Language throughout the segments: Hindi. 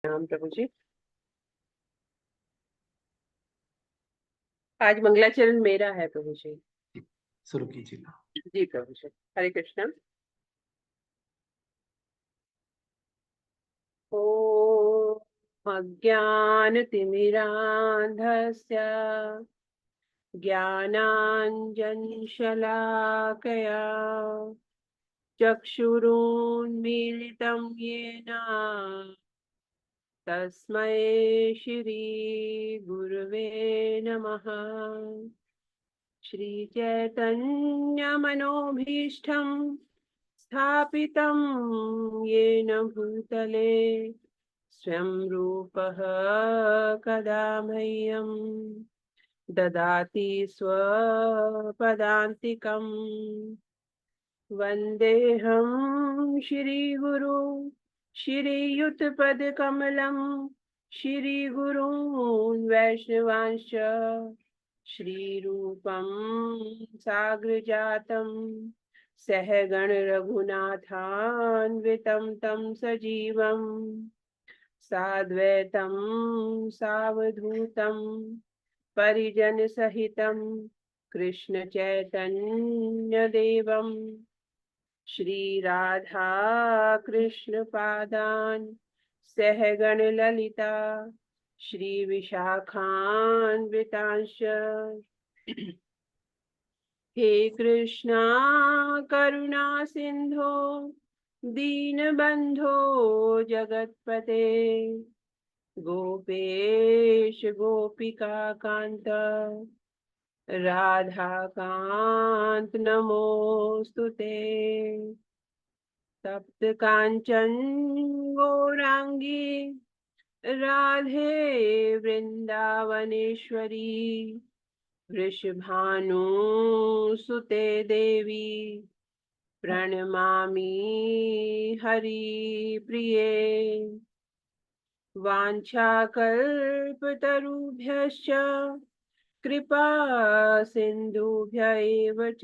राम प्रभु जी। आज मंगलाचरण मेरा है प्रभु जी। शुरू कीजिए। जी प्रभु जी। हरे कृष्णा। ओम अज्ञानतिमिरान्धस्य ज्ञानाञ्जनशलाकया चक्षुरुन्मीलितं येन तस्मै श्रीगुरवे नमः। श्रीचैतन्यमनोभीष्टं स्थापितं येन भूतले स्वयं रूपः कदा मह्यं ददाति स्वपदान्तिकम्। वन्देऽहं श्रीगुरु श्रीयुतपदकमलं श्रीगुरून् वैष्णवांश्च श्रीरूपं साग्रजातं सहगण रघुनाथान्वितं तं सजीवं साद्वैतं सावधूतं परिजनसहितं कृष्ण चैतन्य देवं श्रीराधा कृष्ण पादान् सहगण ललिता श्री विशाखान्वितांश। हे कृष्णा करुणा सिंधो दीनबंधो जगतपते गोपेश गोपिका कांत राधा कांत नमोस्तुते। तप्त कांचन गौरांगी राधे वृंदावनेश्वरी वृषभानुसुते देवी प्रणमामि हरिप्रिये। वाञ्छाकल्पतरुभ्यश्च कृपा सिन्धुभ्य एव च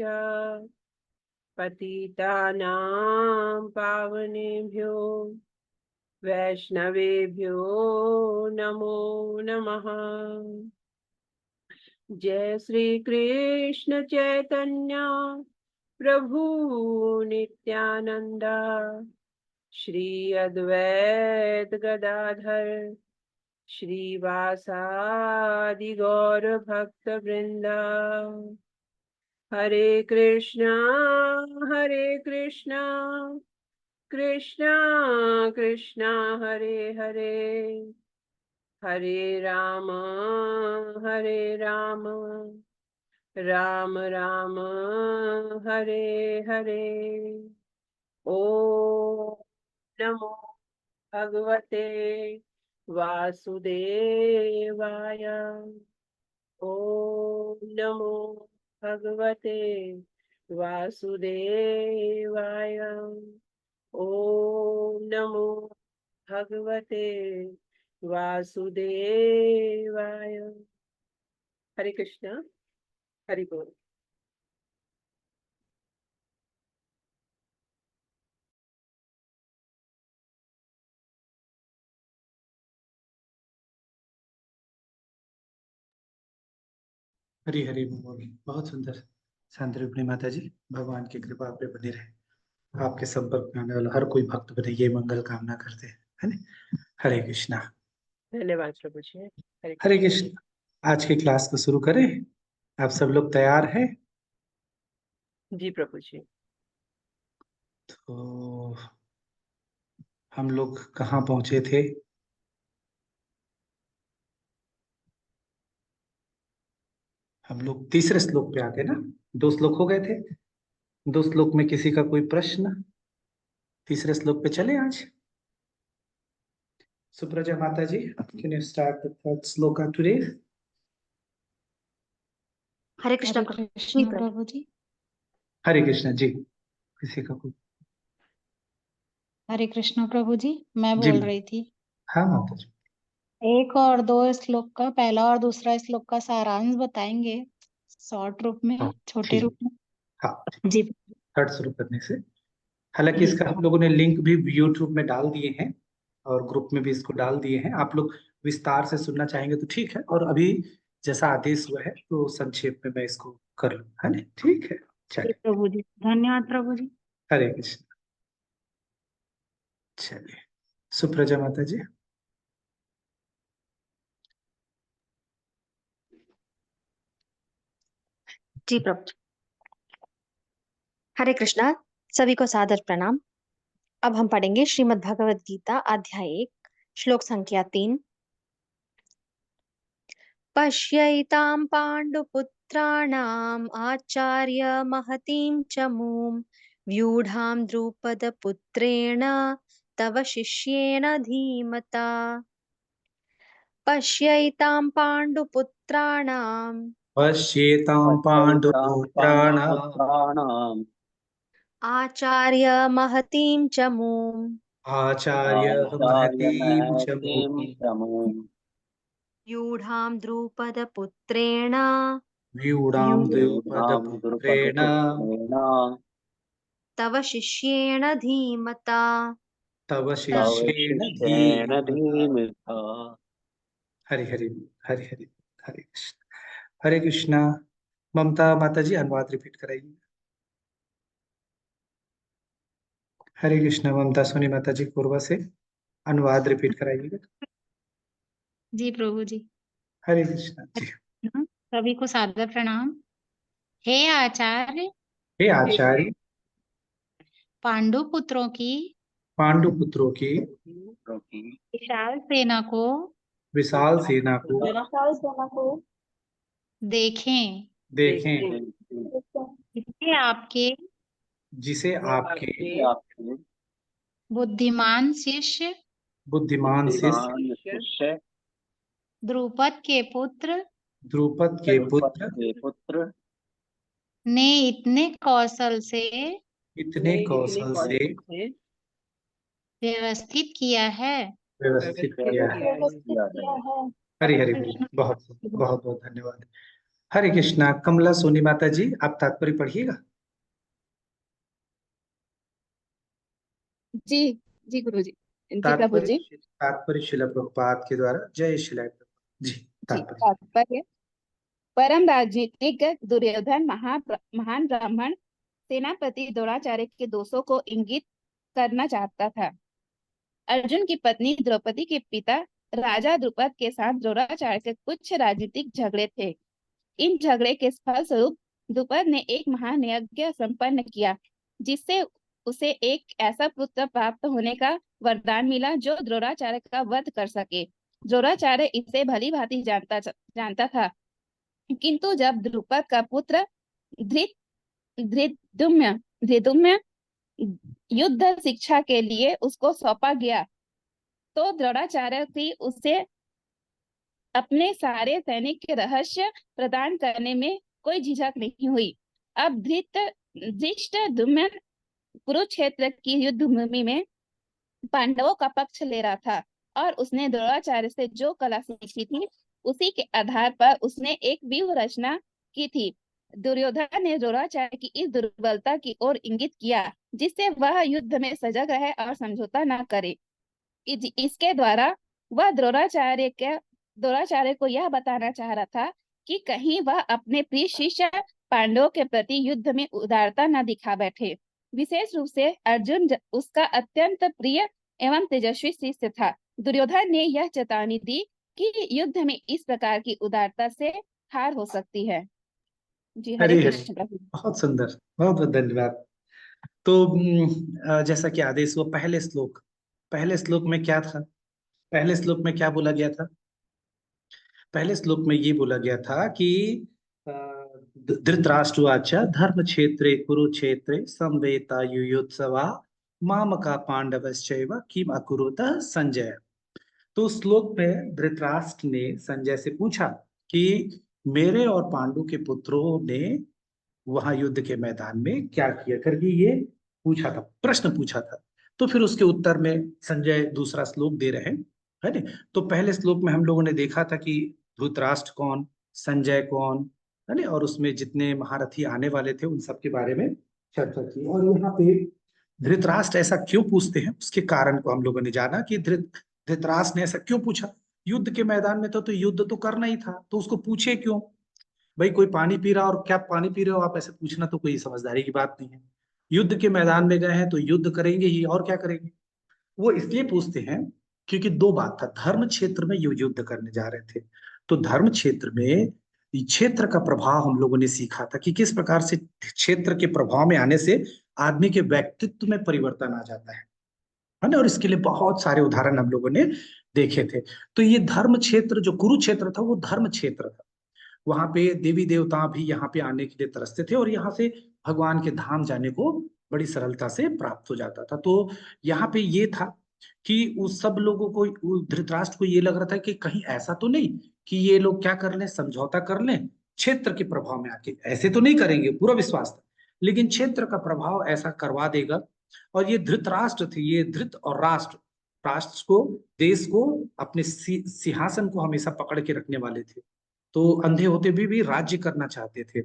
पतितानां पावनेभ्यो वैष्णवेभ्यो नमो नमः। जय श्री कृष्ण चैतन्य प्रभु नित्यानंद श्री अद्वैत गदाधर श्रीवासादि गौर भक्त वृंदा। हरे कृष्णा कृष्णा कृष्णा हरे हरे हरे राम राम राम हरे हरे। ओम नमो भगवते वासुदेवाय। ओम नमो भगवते वासुदेवाय। ओम नमो भगवते वासुदेवाय। हरे कृष्णा। हरि बोल। हरी हरी बोल। बहुत सुंदर शांति रूपणी माता जी, भगवान की कृपा आप पे बनी रहे। आपके संपर्क में आने वाला हर कोई भक्त बने, ये मंगल कामना करते हैं, है ना। हरे कृष्णा। धन्यवाद प्रभु जी। हरे हरे कृष्ण। कृष्ण। आज की क्लास को शुरू करें। आप सब लोग तैयार हैं? जी प्रभु जी। तो हम लोग कहाँ पहुंचे थे? हम लोग तीसरे श्लोक पे आते ना। 2 श्लोक हो गए थे। 2 श्लोक में किसी का कोई प्रश्न? तीसरे श्लोक पे चले आज। सुप्रजा माता ji, can you start the third श्लोक टुडे? हरे कृष्ण प्रभु जी। हरे कृष्ण जी। किसी का कोई? हरे कृष्ण प्रभु जी, मैं जी बोल रही थी। हाँ माता जी। 1 और 2 श्लोक का, पहला और दूसरा श्लोक का सारांश बताएंगे शॉर्ट रूप में, छोटे ठीक। रूप में। हाँ, जी थर्ड शुरू करने से। हालांकि जी। इसका हम लोगों ने लिंक भी यूट्यूब में डाल दिए हैं, और ग्रुप में भी इसको डाल दिए हैं। आप लोग विस्तार से सुनना चाहेंगे तो ठीक है, और अभी जैसा आदेश हुआ है तो संक्षेप में मैं इसको कर लूँ, है ना? ठीक है, जी चलिए। प्रभु जी, धन्यवाद प्रभु जी। हरे कृष्ण। चलिए, सुप्रजा माता जी। जी प्रभु जी। हरे कृष्णा, सभी को सादर प्रणाम। अब हम पढ़ेंगे श्रीमद् भगवद गीता अध्याय 1 श्लोक संख्या 3। पश्यैतां पाण्डुपुत्राणाम् आचार्य महतीं च मूं व्यूढां द्रुपदपुत्रेण तव शिष्येण धीमता। पश्यैतां पाण्डुपुत्राणाम् पश्येतां पश्यैतां पाण्डुपुत्राणाम् पाण्डुपुत्राणाम् आचार्य महतीं च मूं आचार्य महतीं च आचार्यमहतीं मूं प्रमुं व्यूढां द्रुपदपुत्रेण व्यूढां यूढां द्रुपदपुत्रेण द्रुपदपुत्रेण तव शिष्येण धीमता। तव तव शिष्येण शिष्येण धीमता। धीमता। हरि हरि हरि हरि हरे कृष्ण। हरे कृष्णा। ममता माता जी अनुवाद रिपीट कराइए। हरे कृष्णा। ममता सोनी माता जी पूर्वा से अनुवाद रिपीट कराइएगा। जी प्रभु जी। हरे कृष्णा जी। सभी को सादर प्रणाम। हे आचार्य, हे आचार्य, पांडु पुत्रों की पांडु पुत्रों की विशाल सेना को विशाल सेना को देखें, देखें, इससे आपके जिसे आपके आपके बुद्धिमान शिष्य बुद्धिमान शिष्य बुद्धिमान शिष्य द्रुपद के पुत्र द्रुपद के द्रुपद पुत्र के पुत्र ने इतने कौशल से इतने कौशल से व्यवस्थित किया है। व्यवस्थित किया है। किया है। हरि हरि बोल। बहुत बहुत बहुत धन्यवाद। हरे कृष्णा। कमला सोनी माता जी आप तात्पर्य पढ़िएगा। जी जी गुरु जी। जी प्रभु जी। तात्पर्य शिला प्रभुपाद के द्वारा। जय शिला प्रभुपाद जी। जी तात्पर्य। तात्पर्य। परम राजनीतिक दुर्योधन महान ब्राह्मण सेनापति द्रोणाचार्य के दोषों को इंगित करना चाहता था। अर्जुन की पत्नी द्रौपदी के पिता राजा द्रुपद के साथ द्रोणाचार्य के कुछ राजनीतिक झगड़े थे। इन झगड़े के फलस्वरूप द्रुपद ने एक महान यज्ञ संपन्न किया, जिससे उसे एक ऐसा पुत्र प्राप्त होने का वरदान मिला जो द्रोणाचार्य का वध कर सके। द्रोणाचार्य इसे भली भांति जानता था, किंतु जब द्रुपद का पुत्र धृत धृतुम्न धृतुम्न युद्ध शिक्षा के लिए उसको सौंपा गया, तो द्रोणाचार्य की उसे अपने सारे सैनिक के रहस्य प्रदान करने में कोई झिझक नहीं हुई। अब धृष्टद्युम्न कुरुक्षेत्र की युद्ध भूमि में पांडवों का पक्ष ले रहा था, और उसने द्रोणाचार्य से जो कला सीखी थी उसी के आधार पर उसने एक व्यूह रचना की थी। दुर्योधन ने द्रोणाचार्य की इस दुर्बलता की ओर इंगित किया, जिससे वह युद्ध में सजग रहे और समझौता न करे। इसके द्वारा वह द्रोणाचार्य को यह बताना चाह रहा था कि कहीं वह अपने प्रिय शिष्य पांडवों के प्रति युद्ध में उदारता न दिखा बैठे। विशेष रूप से अर्जुन उसका अत्यंत प्रिय एवं तेजस्वी शिष्य था। दुर्योधन ने यह चेतावनी दी कि युद्ध में इस प्रकार की उदारता से हार हो सकती है। जी हरे हरि हरि। कृष्ण प्रभु। बहुत सुंदर, बहुत बहुत धन्यवाद। तो जैसा कि आदेश हुआ, पहले श्लोक में क्या था? पहले श्लोक में क्या बोला गया था? पहले श्लोक में ये बोला गया था कि धृतराष्ट्रवाच धर्म क्षेत्रे कुरुक्षेत्रे संवेता युयुत्सवा मामका पांडवश्चैव किम अकुरुत संजय। तो उस श्लोक में धृतराष्ट्र ने संजय से पूछा कि मेरे और पांडु के पुत्रों ने वहां युद्ध के मैदान में क्या किया करके ये पूछा था, प्रश्न पूछा था। तो फिर उसके उत्तर में संजय दूसरा श्लोक दे रहे हैं, है ना? तो पहले श्लोक में हम लोगों ने देखा था कि धृतराष्ट्र कौन, संजय कौन, है ना, और उसमें जितने महारथी आने वाले थे उन सब के बारे में चर्चा की। और यहाँ पे धृतराष्ट्र ऐसा क्यों पूछते हैं, उसके कारण को हम लोगों ने जाना कि धृतराष्ट्र ने ऐसा क्यों पूछा। युद्ध के मैदान में तो युद्ध तो करना ही था, तो उसको पूछे क्यों। भाई कोई पानी पी रहा और क्या पानी पी रहे हो आप, ऐसे पूछना तो कोई समझदारी की बात नहीं है। युद्ध के मैदान में गए हैं तो युद्ध करेंगे ही, और क्या करेंगे। वो इसलिए पूछते हैं क्योंकि दो बात था, धर्म क्षेत्र में युद्ध करने जा रहे थे, तो धर्म क्षेत्र में क्षेत्र का प्रभाव हम लोगों ने सीखा था कि किस प्रकार से क्षेत्र के प्रभाव में आने से आदमी के व्यक्तित्व में परिवर्तन आ जाता है ना। और इसके लिए बहुत सारे उदाहरण हम लोगों ने देखे थे। तो ये धर्म क्षेत्र जो कुरुक्षेत्र था वो धर्म क्षेत्र था, वहां पे देवी देवता भी यहाँ पे आने के लिए तरसते थे और यहाँ से भगवान के धाम जाने को बड़ी सरलता से प्राप्त हो जाता था। तो यहाँ पे ये था कि उस सब लोगों को, धृतराष्ट्र को ये लग रहा था कि कहीं ऐसा तो नहीं कि ये लोग क्या कर लें, समझौता कर लें क्षेत्र के प्रभाव में आके, ऐसे तो नहीं करेंगे, पूरा विश्वास था, लेकिन क्षेत्र का प्रभाव ऐसा करवा देगा। और ये धृतराष्ट्र थे, ये धृत और राष्ट्र, राष्ट्र को, देश को, अपने सिंहासन को हमेशा पकड़ के रखने वाले थे, तो अंधे होते भी राज्य करना चाहते थे।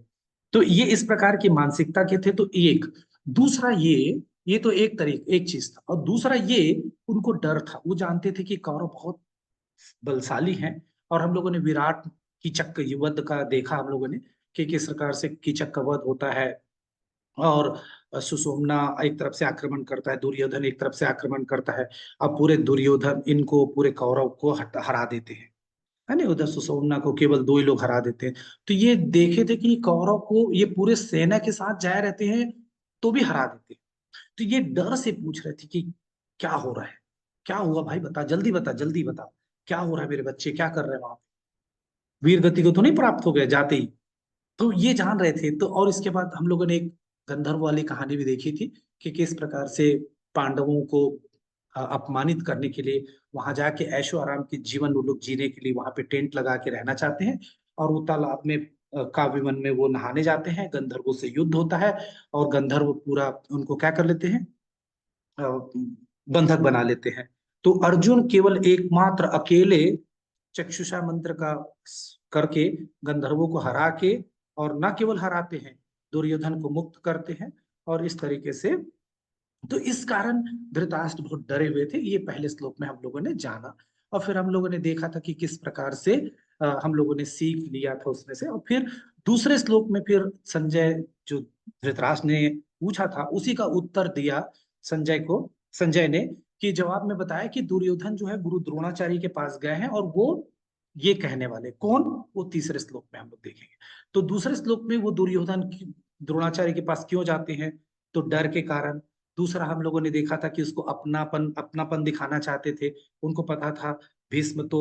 तो ये इस प्रकार की मानसिकता के थे। तो एक दूसरा ये तो एक तरीके, एक चीज था। और दूसरा ये उनको डर था, वो जानते थे कि कौरव बहुत बलशाली हैं। और हम लोगों ने विराट कीचक वध का देखा, हम लोगों ने कि किस प्रकार से कीचक का वध होता है और सुषुम्ना एक तरफ से आक्रमण करता है, दुर्योधन एक तरफ से आक्रमण करता है। अब पूरे दुर्योधन इनको पूरे कौरव को हरा देते हैं, है ना। उधर सुषुम्ना को केवल दो ही लोग हरा देते हैं। तो ये देखे थे कि कौरव को ये पूरे सेना के साथ जाए रहते हैं तो भी हरा देते हैं। तो ये डर से पूछ रहे थे कि क्या हो रहा है, क्या हुआ भाई, बता जल्दी, बता जल्दी बता, क्या हो रहा है, मेरे बच्चे क्या कर रहे हैं वहां पे, वीर गति को तो नहीं प्राप्त हो गया जाते ही। तो ये जान रहे थे। तो और इसके बाद हम लोगों ने एक गंधर्व वाली कहानी भी देखी थी कि किस प्रकार से पांडवों को अपमानित करने के लिए वहां जाके ऐशो आराम की जीवन वो लोग जीने के लिए वहां पे टेंट लगा के रहना चाहते हैं। और वो तालाब में काव्यवन में वो नहाने जाते हैं, गंधर्वों से युद्ध होता है और गंधर्व पूरा उनको क्या कर लेते हैं, बंधक बना लेते हैं। तो अर्जुन केवल एकमात्र अकेले चक्षुषा मंत्र का करके गंधर्वों को हरा के, और न केवल हराते हैं, दुर्योधन को मुक्त करते हैं। और इस तरीके से, तो इस कारण धृतराष्ट्र बहुत डरे हुए थे, ये पहले श्लोक में हम लोगों ने जाना। और फिर हम लोगों ने देखा था कि किस प्रकार से हम लोगों ने सीख लिया था उसमें से। और फिर दूसरे श्लोक में फिर संजय जो धृतराष्ट्र ने पूछा था उसी का उत्तर दिया संजय ने, कि जवाब में बताया कि दुर्योधन जो है गुरु द्रोणाचार्य के पास गए हैं और वो ये कहने वाले, कौन, वो तीसरे श्लोक में हम लोग देखेंगे। तो दूसरे श्लोक में वो दुर्योधन द्रोणाचार्य के पास क्यों जाते हैं, तो डर के कारण। दूसरा हम लोगों ने देखा था कि उसको अपनापन दिखाना चाहते थे, उनको पता था भीष्म तो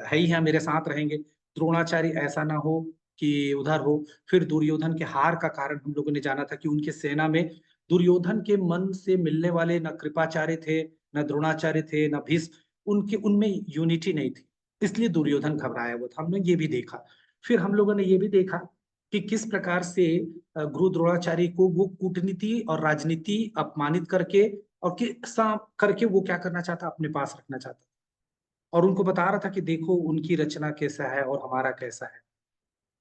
है ही है, मेरे साथ रहेंगे, द्रोणाचार्य ऐसा ना हो कि उधर हो। फिर दुर्योधन के हार का कारण हम लोगों ने जाना था कि उनके सेना में दुर्योधन के मन से मिलने वाले न कृपाचार्य थे, न द्रोणाचार्य थे, न भीष्म, उनके उनमें यूनिटी नहीं थी, इसलिए दुर्योधन घबराया हुआ था, हमने ये भी देखा। फिर हम लोगों ने ये भी देखा कि किस प्रकार से गुरु द्रोणाचार्य को वो कूटनीति और राजनीति अपमानित करके और करके वो क्या करना चाहता, अपने पास रखना चाहता, और उनको बता रहा था कि देखो उनकी रचना कैसा है और हमारा कैसा है।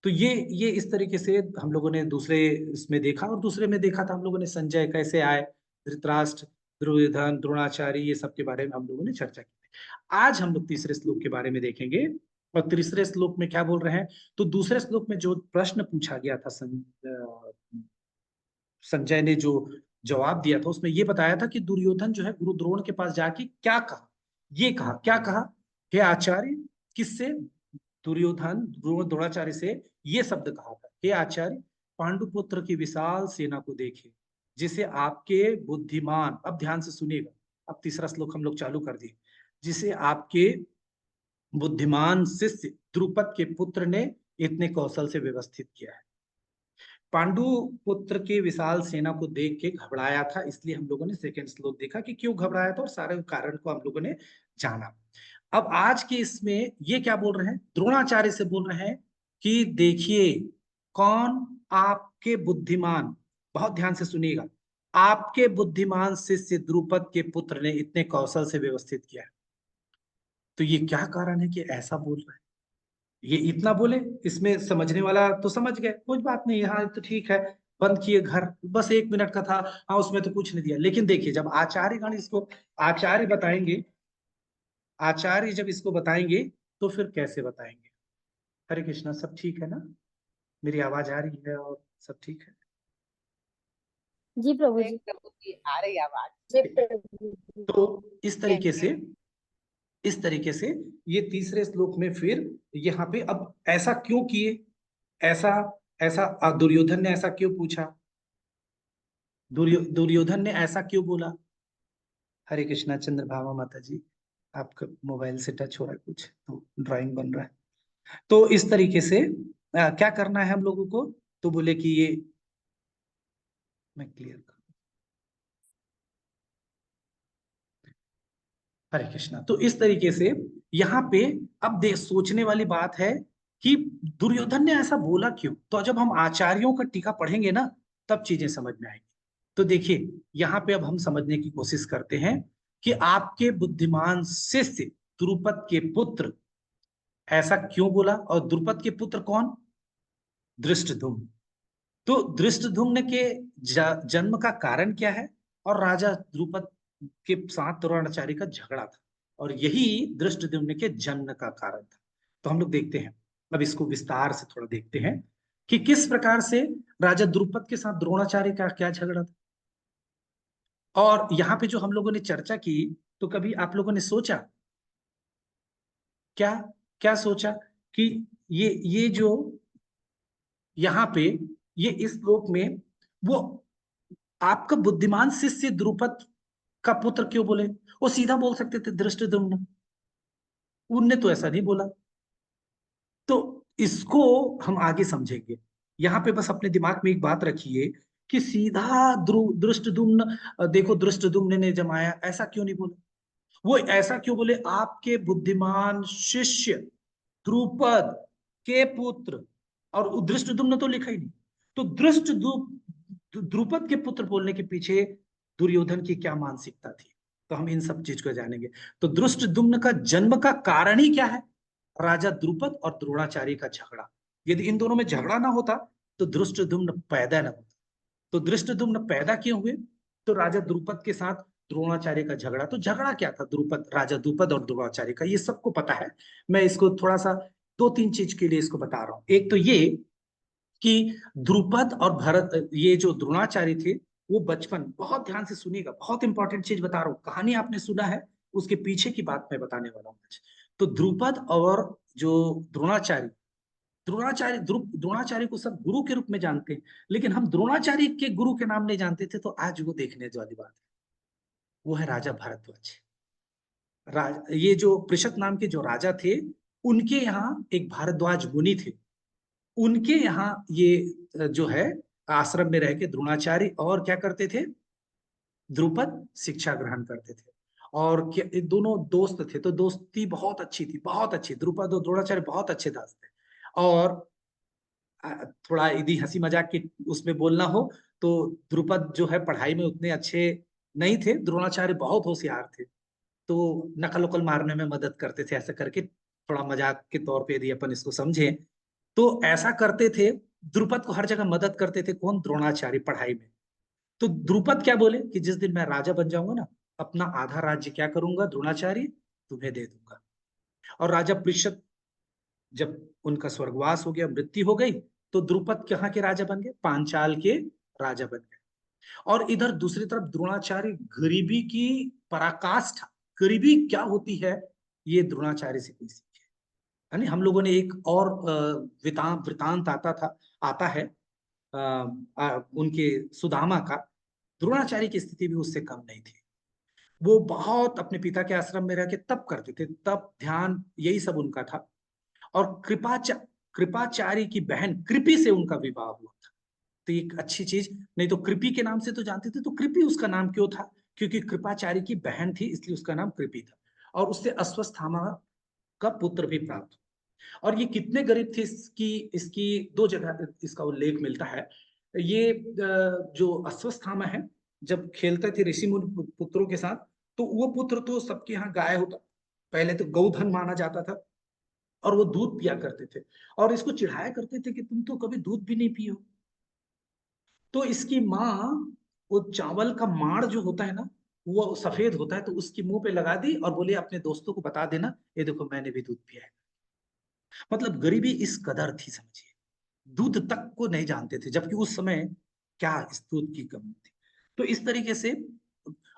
तो ये इस तरीके से हम लोगों ने दूसरे इसमें देखा। और दूसरे में देखा था हम लोगों ने संजय कैसे आए, धृतराष्ट्र, दुर्योधन, द्रोणाचार्य, ये सब के बारे में हम लोगों ने चर्चा की। आज हम लोग तीसरे श्लोक के बारे में देखेंगे। और तीसरे श्लोक में क्या बोल रहे हैं, तो दूसरे श्लोक में जो प्रश्न पूछा गया था संजय ने जो जवाब दिया था उसमें ये बताया था कि दुर्योधन जो है गुरु द्रोण के पास जाके क्या कहा, ये कहा, क्या कहा, हे आचार्य, किससे, दुर्योधन द्रोणाचार्य से ये शब्द कहा था, हे आचार्य, पांडुपुत्र की विशाल सेना को देखे, जिसे आपके बुद्धिमान, अब ध्यान से सुनिएगा, अब तीसरा श्लोक हम लोग चालू कर दिए, जिसे आपके बुद्धिमान शिष्य द्रुपद के पुत्र ने इतने कौशल से व्यवस्थित किया है। पांडु पुत्र के विशाल सेना को देख के घबराया था, इसलिए हम लोगों ने सेकंड श्लोक देखा कि क्यों घबराया था और सारे कारण को हम लोगों ने जाना। अब आज के इसमें ये क्या बोल रहे हैं, द्रोणाचार्य से बोल रहे हैं कि देखिए कौन आपके बुद्धिमान, बहुत ध्यान से सुनिएगा, आपके बुद्धिमान शिष्य द्रुपद के पुत्र ने इतने कौशल से व्यवस्थित किया है। तो ये क्या कारण है कि ऐसा बोल रहे हैं, ये इतना बोले, इसमें समझने वाला तो समझ गए, कुछ बात नहीं, हाँ तो ठीक है, बंद किए घर, बस 1 मिनट का था। हाँ, उसमें तो कुछ नहीं दिया। लेकिन देखिए, जब आचार्यगण इसको आचार्य बताएंगे, आचार्य जब इसको बताएंगे तो फिर कैसे बताएंगे। हरे कृष्णा, सब ठीक है ना? मेरी आवाज आ रही है और सब ठीक है? जी प्रभु जी। प्रभु जी आ रही आवाज। जी ठीक। प्रभु जी। तो इस तरीके से ये तीसरे श्लोक में फिर यहाँ पे अब ऐसा क्यों किए, ऐसा ऐसा दुर्योधन ने ऐसा क्यों पूछा, दुर्योधन ने ऐसा क्यों बोला। हरे कृष्णा चंद्रभामा माता जी, आपका मोबाइल से टच हो रहा है कुछ, तो ड्राइंग बन रहा है। तो इस तरीके से क्या करना है हम लोगों को, तो बोले कि ये मैं क्लियर कर, हरे कृष्णा। तो इस तरीके से यहाँ पे अब देख, सोचने वाली बात है कि दुर्योधन ने ऐसा बोला क्यों। तो जब हम आचार्यों का टीका पढ़ेंगे ना, तब चीजें समझ में आएंगी। तो देखिए, यहाँ पे अब हम समझने की कोशिश करते हैं कि आपके बुद्धिमान शिष्य द्रुपद के पुत्र ऐसा क्यों बोला, और द्रुपद के पुत्र कौन, धृष्टद्युम्न। तो धृष्टद्युम्न के जन्म का कारण क्या है, और राजा द्रुपद के साथ द्रोणाचार्य का झगड़ा था, और यही धृष्टद्युम्न के जन्म का कारण था। तो हम लोग देखते हैं, अब इसको विस्तार से थोड़ा देखते हैं कि किस प्रकार से राजा द्रुपद के साथ द्रोणाचार्य का क्या झगड़ा था। और यहाँ पे जो हम लोगों ने चर्चा की, तो कभी आप लोगों ने सोचा क्या, क्या सोचा कि ये जो यहाँ पे ये इस श्लोक में वो आपका बुद्धिमान शिष्य द्रुपद का पुत्र क्यों बोले। वो सीधा बोल सकते थे धृष्टद्युम्न, उनने तो ऐसा नहीं बोला। तो इसको हम आगे समझेंगे। यहाँ पे बस अपने दिमाग में एक बात रखिए कि सीधा धृष्टद्युम्न, देखो धृष्टद्युम्न ने जमाया, ऐसा क्यों नहीं बोला। वो ऐसा क्यों बोले, आपके बुद्धिमान शिष्य द्रुपद के पुत्र, और धृष्टद्युम्न तो लिखा ही नहीं। तो द्रुपद के पुत्र बोलने के पीछे दुर्योधन की क्या मानसिकता थी, तो हम इन सब चीज को जानेंगे। तो धृष्टद्युम्न का जन्म का कारण ही क्या है, राजा द्रुपद और द्रोणाचार्य का झगड़ा। यदि इन दोनों में झगड़ा ना होता तो धृष्टद्युम्न पैदा ना होता। तो धृष्टद्युम्न पैदा क्यों हुए, तो राजा द्रुपद के साथ द्रोणाचार्य का झगड़ा। तो झगड़ा क्या था, द्रुपद, राजा द्रुपद और द्रोणाचार्य का, ये सबको पता है। मैं इसको थोड़ा सा 2-3 चीज के लिए इसको बता रहा हूं। एक तो ये कि द्रुपद और भरत, ये जो द्रोणाचार्य थे, वो बचपन, बहुत ध्यान से सुनिएगा, बहुत इंपॉर्टेंट चीज बता रहा हूँ, कहानी आपने सुना है, उसके पीछे की बात मैं बताने वाला हूँ आज। तो द्रुपद और जो द्रोणाचार्य, द्रोणाचार्य को सब गुरु के रूप में जानते हैं, लेकिन हम द्रोणाचार्य के गुरु के नाम नहीं जानते थे। तो आज वो देखने वाली बात है, वो है राजा भारद्वाज। ये जो पृषत नाम के जो राजा थे, उनके यहाँ एक भारद्वाज मुनि थे। उनके यहाँ ये जो है आश्रम में रह के द्रोणाचार्य और क्या करते थे, द्रुपद शिक्षा ग्रहण करते थे। और ये दोनों दोस्त थे, तो दोस्ती बहुत अच्छी थी, बहुत अच्छी। द्रुपद और द्रोणाचार्य बहुत अच्छे दोस्त थे। और थोड़ा यदि हंसी मजाक की उसमें बोलना हो, तो द्रुपद जो है पढ़ाई में उतने अच्छे नहीं थे, द्रोणाचार्य बहुत होशियार थे। तो नकल उकल मारने में मदद करते थे, ऐसा करके थोड़ा मजाक के तौर पे यदि अपन इसको समझे, तो ऐसा करते थे। द्रुपद को हर जगह मदद करते थे, कौन, द्रोणाचार्य, पढ़ाई में। तो द्रुपद क्या बोले कि जिस दिन मैं राजा बन जाऊंगा ना, अपना आधा राज्य क्या करूंगा, द्रोणाचार्य तुम्हें दे दूंगा। और राजा पृषत, जब उनका स्वर्गवास हो गया, मृत्यु हो गई, तो द्रुपद कहाँ के राजा बन गए, पांचाल के राजा बन गए। और इधर दूसरी तरफ द्रोणाचार्य गरीबी की पराकाष्ठा, गरीबी क्या होती है, ये द्रोणाचार्य से कोई सीखे। यानी हम लोगों ने एक और वृतांत आता है उनके सुदामा का। द्रोणाचार्य की स्थिति भी उससे कम नहीं थी। वो बहुत अपने पिता के आश्रम में रह के तप करते थे, तप ध्यान यही सब उनका था। और कृपाचार्य की बहन कृपि से उनका विवाह हुआ था। तो एक अच्छी चीज, नहीं तो कृपि के नाम से तो जानते थे, तो कृपि उसका नाम क्यों था, क्योंकि कृपाचार्य की बहन थी, इसलिए उसका नाम कृपि था। और उससे अश्वत्थामा का पुत्र भी प्राप्त। और ये कितने गरीब थे, इसकी इसकी 2 जगह इसका उल्लेख मिलता है। ये जो अश्वत्थामा है, जब खेलते थे ऋषि मुनि पुत्रों के साथ, तो वो पुत्र तो सबके यहाँ गाय होता, पहले तो गौधन माना जाता था, और वो दूध पिया करते थे। और इसको चिढ़ाया करते थे कि तुम तो कभी दूध भी नहीं पियो। तो इसकी माँ वो चावल का माड़ जो होता है ना, वो सफेद होता है, तो उसकी मुंह पे लगा दी और बोले अपने दोस्तों को बता देना, ये देखो मैंने भी दूध पिया है। मतलब गरीबी इस कदर थी, समझिए दूध तक को नहीं जानते थे, जबकि उस समय क्या इस दूध की कमी थी। तो इस तरीके से,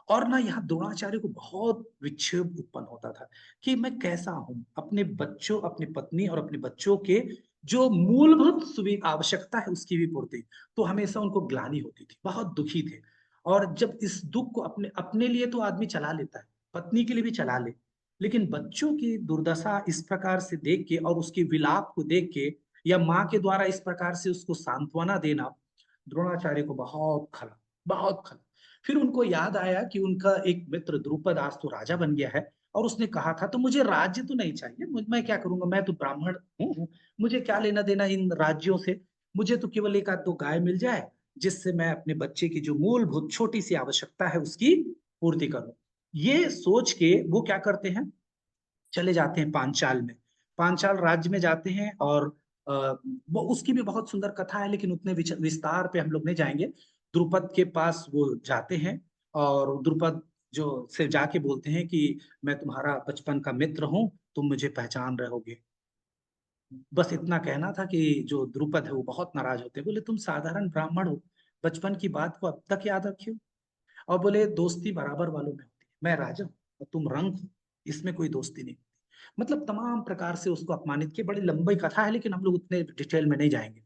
और ना यहाँ द्रोणाचार्य को बहुत विक्षेप उत्पन्न होता था कि मैं कैसा हूं, अपने बच्चों, अपनी पत्नी और अपने बच्चों के जो मूलभूत सुविधा आवश्यकता है उसकी भी पूर्ति, तो हमेशा उनको ग्लानि होती थी, बहुत दुखी थे। और जब इस दुख को अपने अपने लिए तो आदमी चला लेता है, पत्नी के लिए भी चला ले, लेकिन बच्चों की दुर्दशा इस प्रकार से देख के और उसके विलाप को देख के, या माँ के द्वारा इस प्रकार से उसको सांत्वना देना, द्रोणाचार्य को बहुत खला, बहुत खला। फिर उनको याद आया कि उनका एक मित्र द्रुपद आज तो राजा बन गया है, और उसने कहा था तो मुझे राज्य तो नहीं चाहिए, मैं क्या करूंगा, मैं तो ब्राह्मण हूँ, मुझे क्या लेना देना इन राज्यों से, मुझे तो केवल एक आध दो गाय मिल जाए जिससे मैं अपने बच्चे की जो मूलभूत छोटी सी आवश्यकता है उसकी पूर्ति करूं। ये सोच के वो क्या करते हैं, चले जाते हैं पांचाल में, पांचाल राज्य में जाते हैं। और वो उसकी भी बहुत सुंदर कथा है, लेकिन उतने विस्तार पे हम लोग नहीं जाएंगे। द्रुपद के पास वो जाते हैं और द्रुपद जो से जाके बोलते हैं कि मैं तुम्हारा बचपन का मित्र हूं, तुम मुझे पहचान रहोगे। बस इतना कहना था कि जो द्रुपद है वो बहुत नाराज होते हैं, बोले तुम साधारण ब्राह्मण हो, बचपन की बात को अब तक याद रखे हो। और बोले दोस्ती बराबर वालों में होती है, मैं राजा हूं और तुम रंक हो, इसमें कोई दोस्ती नहीं। मतलब तमाम प्रकार से उसको अपमानित किए। बड़ी लंबी कथा है, लेकिन हम लोग उतने डिटेल में नहीं जाएंगे।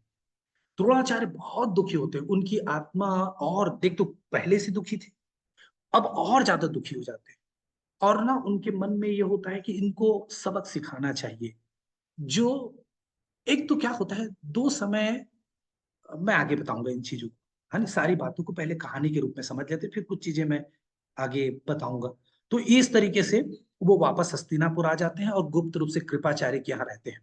द्रोणाचार्य बहुत दुखी होते हैं, उनकी आत्मा, और देख तो पहले से दुखी थे, अब और ज्यादा दुखी हो जाते हैं। और ना उनके मन में ये होता है कि इनको सबक सिखाना चाहिए। जो एक तो क्या होता है, दो समय, मैं आगे बताऊंगा इन चीजों को, है ना, सारी बातों को पहले कहानी के रूप में समझ लेते, फिर कुछ चीजें मैं आगे बताऊंगा। तो इस तरीके से वो वापस हस्तिनापुर आ जाते हैं और गुप्त रूप से कृपाचार्य के यहाँ रहते हैं।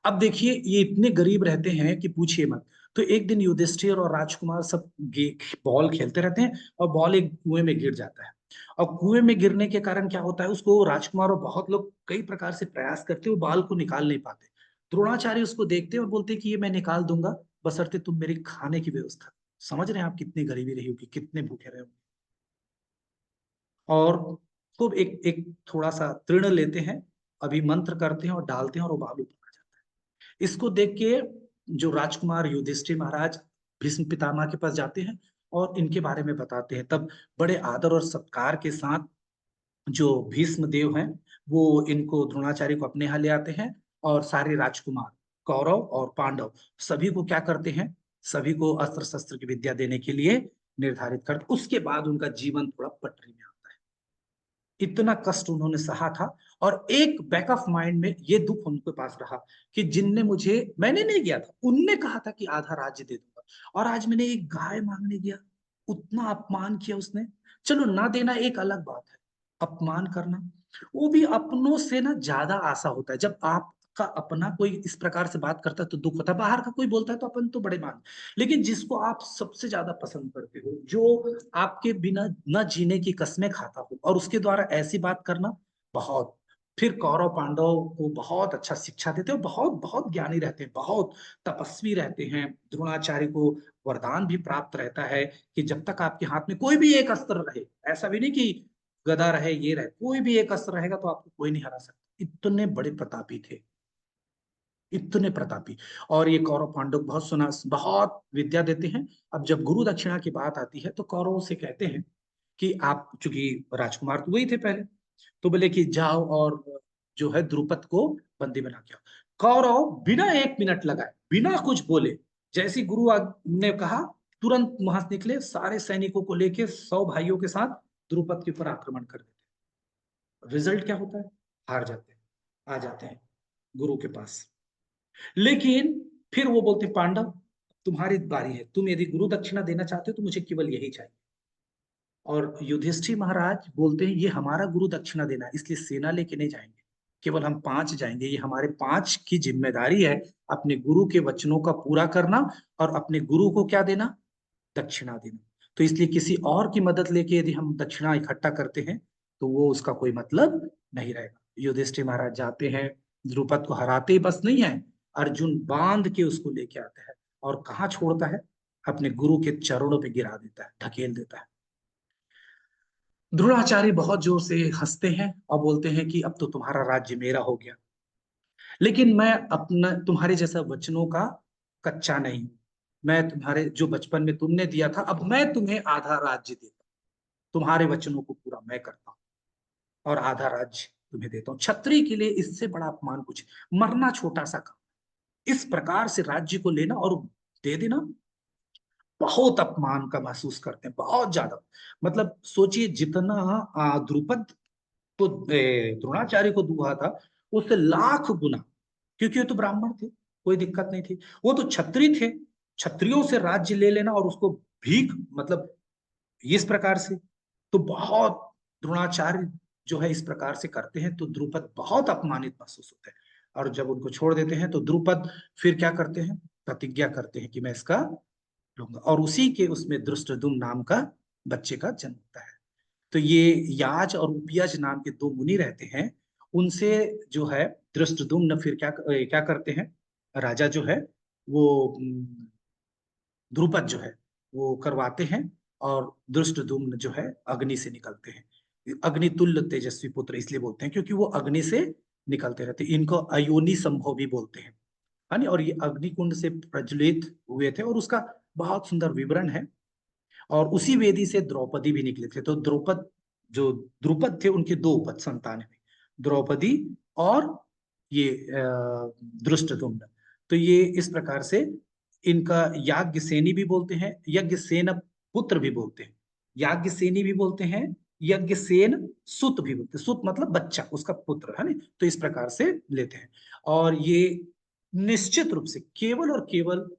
अब देखिए ये इतने गरीब रहते हैं कि पूछिए मत। तो एक दिन युधिष्ठिर और राजकुमार सब बॉल खेलते रहते हैं, और बॉल एक कुएं में गिर जाता है। और कुएं में गिरने के कारण क्या होता है, उसको राजकुमार और बहुत लोग कई प्रकार से प्रयास करते, वो बाल को निकाल नहीं पाते। द्रोणाचार्य उसको देखते हैं और बोलते हैं कि ये मैं निकाल दूंगा, बशर्ते तुम मेरे खाने की व्यवस्था। समझ रहे हैं आप कितनी गरीबी रही होगी, कितने भूखे रहे होंगे। और खूब एक एक थोड़ा सा तृण लेते हैं, अभी मंत्र करते हैं और डालते हैं, और वो बालू बना जाता है। इसको देख के जो राजकुमार युधिष्ठिर महाराज भीष्म पितामह के पास जाते हैं और इनके बारे में बताते हैं। तब बड़े आदर और सत्कार के साथ जो भीष्म देव हैं वो इनको, द्रोणाचार्य को अपने यहाँ ले आते हैं, और सारे राजकुमार कौरव और पांडव सभी को क्या करते हैं, सभी को अस्त्र शस्त्र की विद्या देने के लिए निर्धारित करते। उसके बाद उनका जीवन थोड़ा पटरी में आता है। इतना कष्ट उन्होंने सहा था, और एक बैक ऑफ माइंड में ये दुख उनके पास रहा कि जिनने मुझे, मैंने नहीं किया था, उनने कहा था कि आधा राज्य दे दूंगा, और आज मैंने एक गाय मांगने गया, उतना अपमान किया उसने। चलो ना देना एक अलग बात है, अपमान करना, वो भी अपनों से ना ज्यादा आशा होता है। जब आपका अपना कोई इस प्रकार से बात करता है तो दुख होता है, बाहर का कोई बोलता है तो अपन तो बड़े मान, लेकिन जिसको आप सबसे ज्यादा पसंद करते हो, जो आपके बिना न जीने की कस्में खाता हो, और उसके द्वारा ऐसी बात करना, बहुत। फिर कौरव पांडव को बहुत अच्छा शिक्षा देते हो, बहुत बहुत ज्ञानी रहते हैं, बहुत तपस्वी रहते हैं। द्रोणाचार्य को वरदान भी प्राप्त रहता है कि जब तक आपके हाथ में कोई भी एक अस्त्र रहे, ऐसा भी नहीं कि गदा रहे, ये रहे, कोई भी एक अस्त्र रहेगा तो आपको कोई नहीं हरा सकता। इतने बड़े प्रतापी थे, इतने प्रतापी। और ये कौरव पांडव बहुत सुना, बहुत विद्या देते हैं। अब जब गुरु दक्षिणा की बात आती है तो कौरव से कहते हैं कि आप, चूंकि राजकुमार तो वही थे पहले, तो बोले कि जाओ और जो है द्रुपद को बंदी बना के आओ। कौरव बिना एक मिनट लगाए, बिना कुछ बोले, जैसी गुरु ने कहा, तुरंत वहां से निकले, सारे सैनिकों को लेके 100 भाइयों के साथ द्रुपद के ऊपर आक्रमण कर देते। रिजल्ट क्या होता है, हार जाते हैं, आ जाते हैं गुरु के पास। लेकिन फिर वो बोलते, पांडव तुम्हारी बारी है, तुम यदि गुरु दक्षिणा देना चाहते हो तो मुझे केवल यही चाहिए। और युधिष्ठिर महाराज बोलते हैं ये हमारा गुरु दक्षिणा देना है, इसलिए सेना लेके नहीं जाएंगे, केवल हम 5 जाएंगे, ये हमारे 5 की जिम्मेदारी है, अपने गुरु के वचनों का पूरा करना और अपने गुरु को क्या देना, दक्षिणा देना। तो इसलिए किसी और की मदद लेके यदि हम दक्षिणा इकट्ठा करते हैं तो वो उसका कोई मतलब नहीं रहेगा। युधिष्ठिर महाराज जाते हैं, द्रुपद को हराते ही बस नहीं है, अर्जुन बांध के उसको लेके आते हैं, और कहाँ छोड़ता है, अपने गुरु के चरणों पे गिरा देता है, ढकेल देता है। द्रोणाचार्य बहुत जोर से हंसते हैं और बोलते हैं कि अब तो तुम्हारा राज्य मेरा हो गया, लेकिन मैं अपना तुम्हारे जैसा वचनों का कच्चा नहीं हूं। मैं तुम्हारे जो बचपन में तुमने दिया था, अब मैं तुम्हें आधा राज्य देता हूं। तुम्हारे वचनों को पूरा मैं करता हूं और आधा राज्य तुम्हें देता हूं। क्षत्रिय के लिए इससे बड़ा अपमान कुछ, मरना छोटा सा काम, इस प्रकार से राज्य को लेना और दे देना, बहुत अपमान का महसूस करते हैं, बहुत ज्यादा। मतलब सोचिए, जितना द्रुपद तो द्रोणाचार्य को दुआ था, उससे लाख गुना, क्योंकि वो तो ब्राह्मण थे, कोई दिक्कत नहीं थी। वो तो क्षत्रिय थे, क्षत्रियों से राज्य ले लेना और उसको भीख, मतलब इस प्रकार से, तो बहुत द्रोणाचार्य जो है इस प्रकार से करते हैं, तो द्रुपद बहुत अपमानित महसूस होते हैं। और जब उनको छोड़ देते हैं तो द्रुपद फिर क्या करते हैं, प्रतिज्ञा करते हैं कि मैं इसका लूंगा, और उसी के उसमें धृष्टद्युम्न नाम का बच्चे का जन्म होता है। तो ये याज और उपयज नाम के दो मुनि रहते हैं, उनसे जो है धृष्टद्युम्न फिर क्या करते हैं, राजा जो है वो द्रुपद जो है वो करवाते हैं, और धृष्टद्युम्न जो है अग्नि से निकलते हैं। अग्नितुल्य तेजस्वी पुत्र इसलिए बोलते हैं क्योंकि वो अग्नि से निकलते रहते, इनको अयोनि संभव भी बोलते हैं, है ना। और ये अग्निकुंड से प्रज्वलित हुए थे, और उसका बहुत सुंदर विवरण है। और उसी वेदी से द्रौपदी भी निकले थे। तो जो द्रुपद थे उनके दो उपज संतान है, द्रौपदी और ये धृष्टद्युम्न। तो ये इस प्रकार से इनका याज्ञसेनी भी बोलते हैं, यज्ञसेन पुत्र भी बोलते हैं, याज्ञसेनी भी बोलते हैं, यज्ञसेन सुत भी बोलते हैं। सुत मतलब बच्चा, उसका पुत्र, है ना। तो इस प्रकार से लेते हैं। और ये निश्चित रूप से केवल और केवल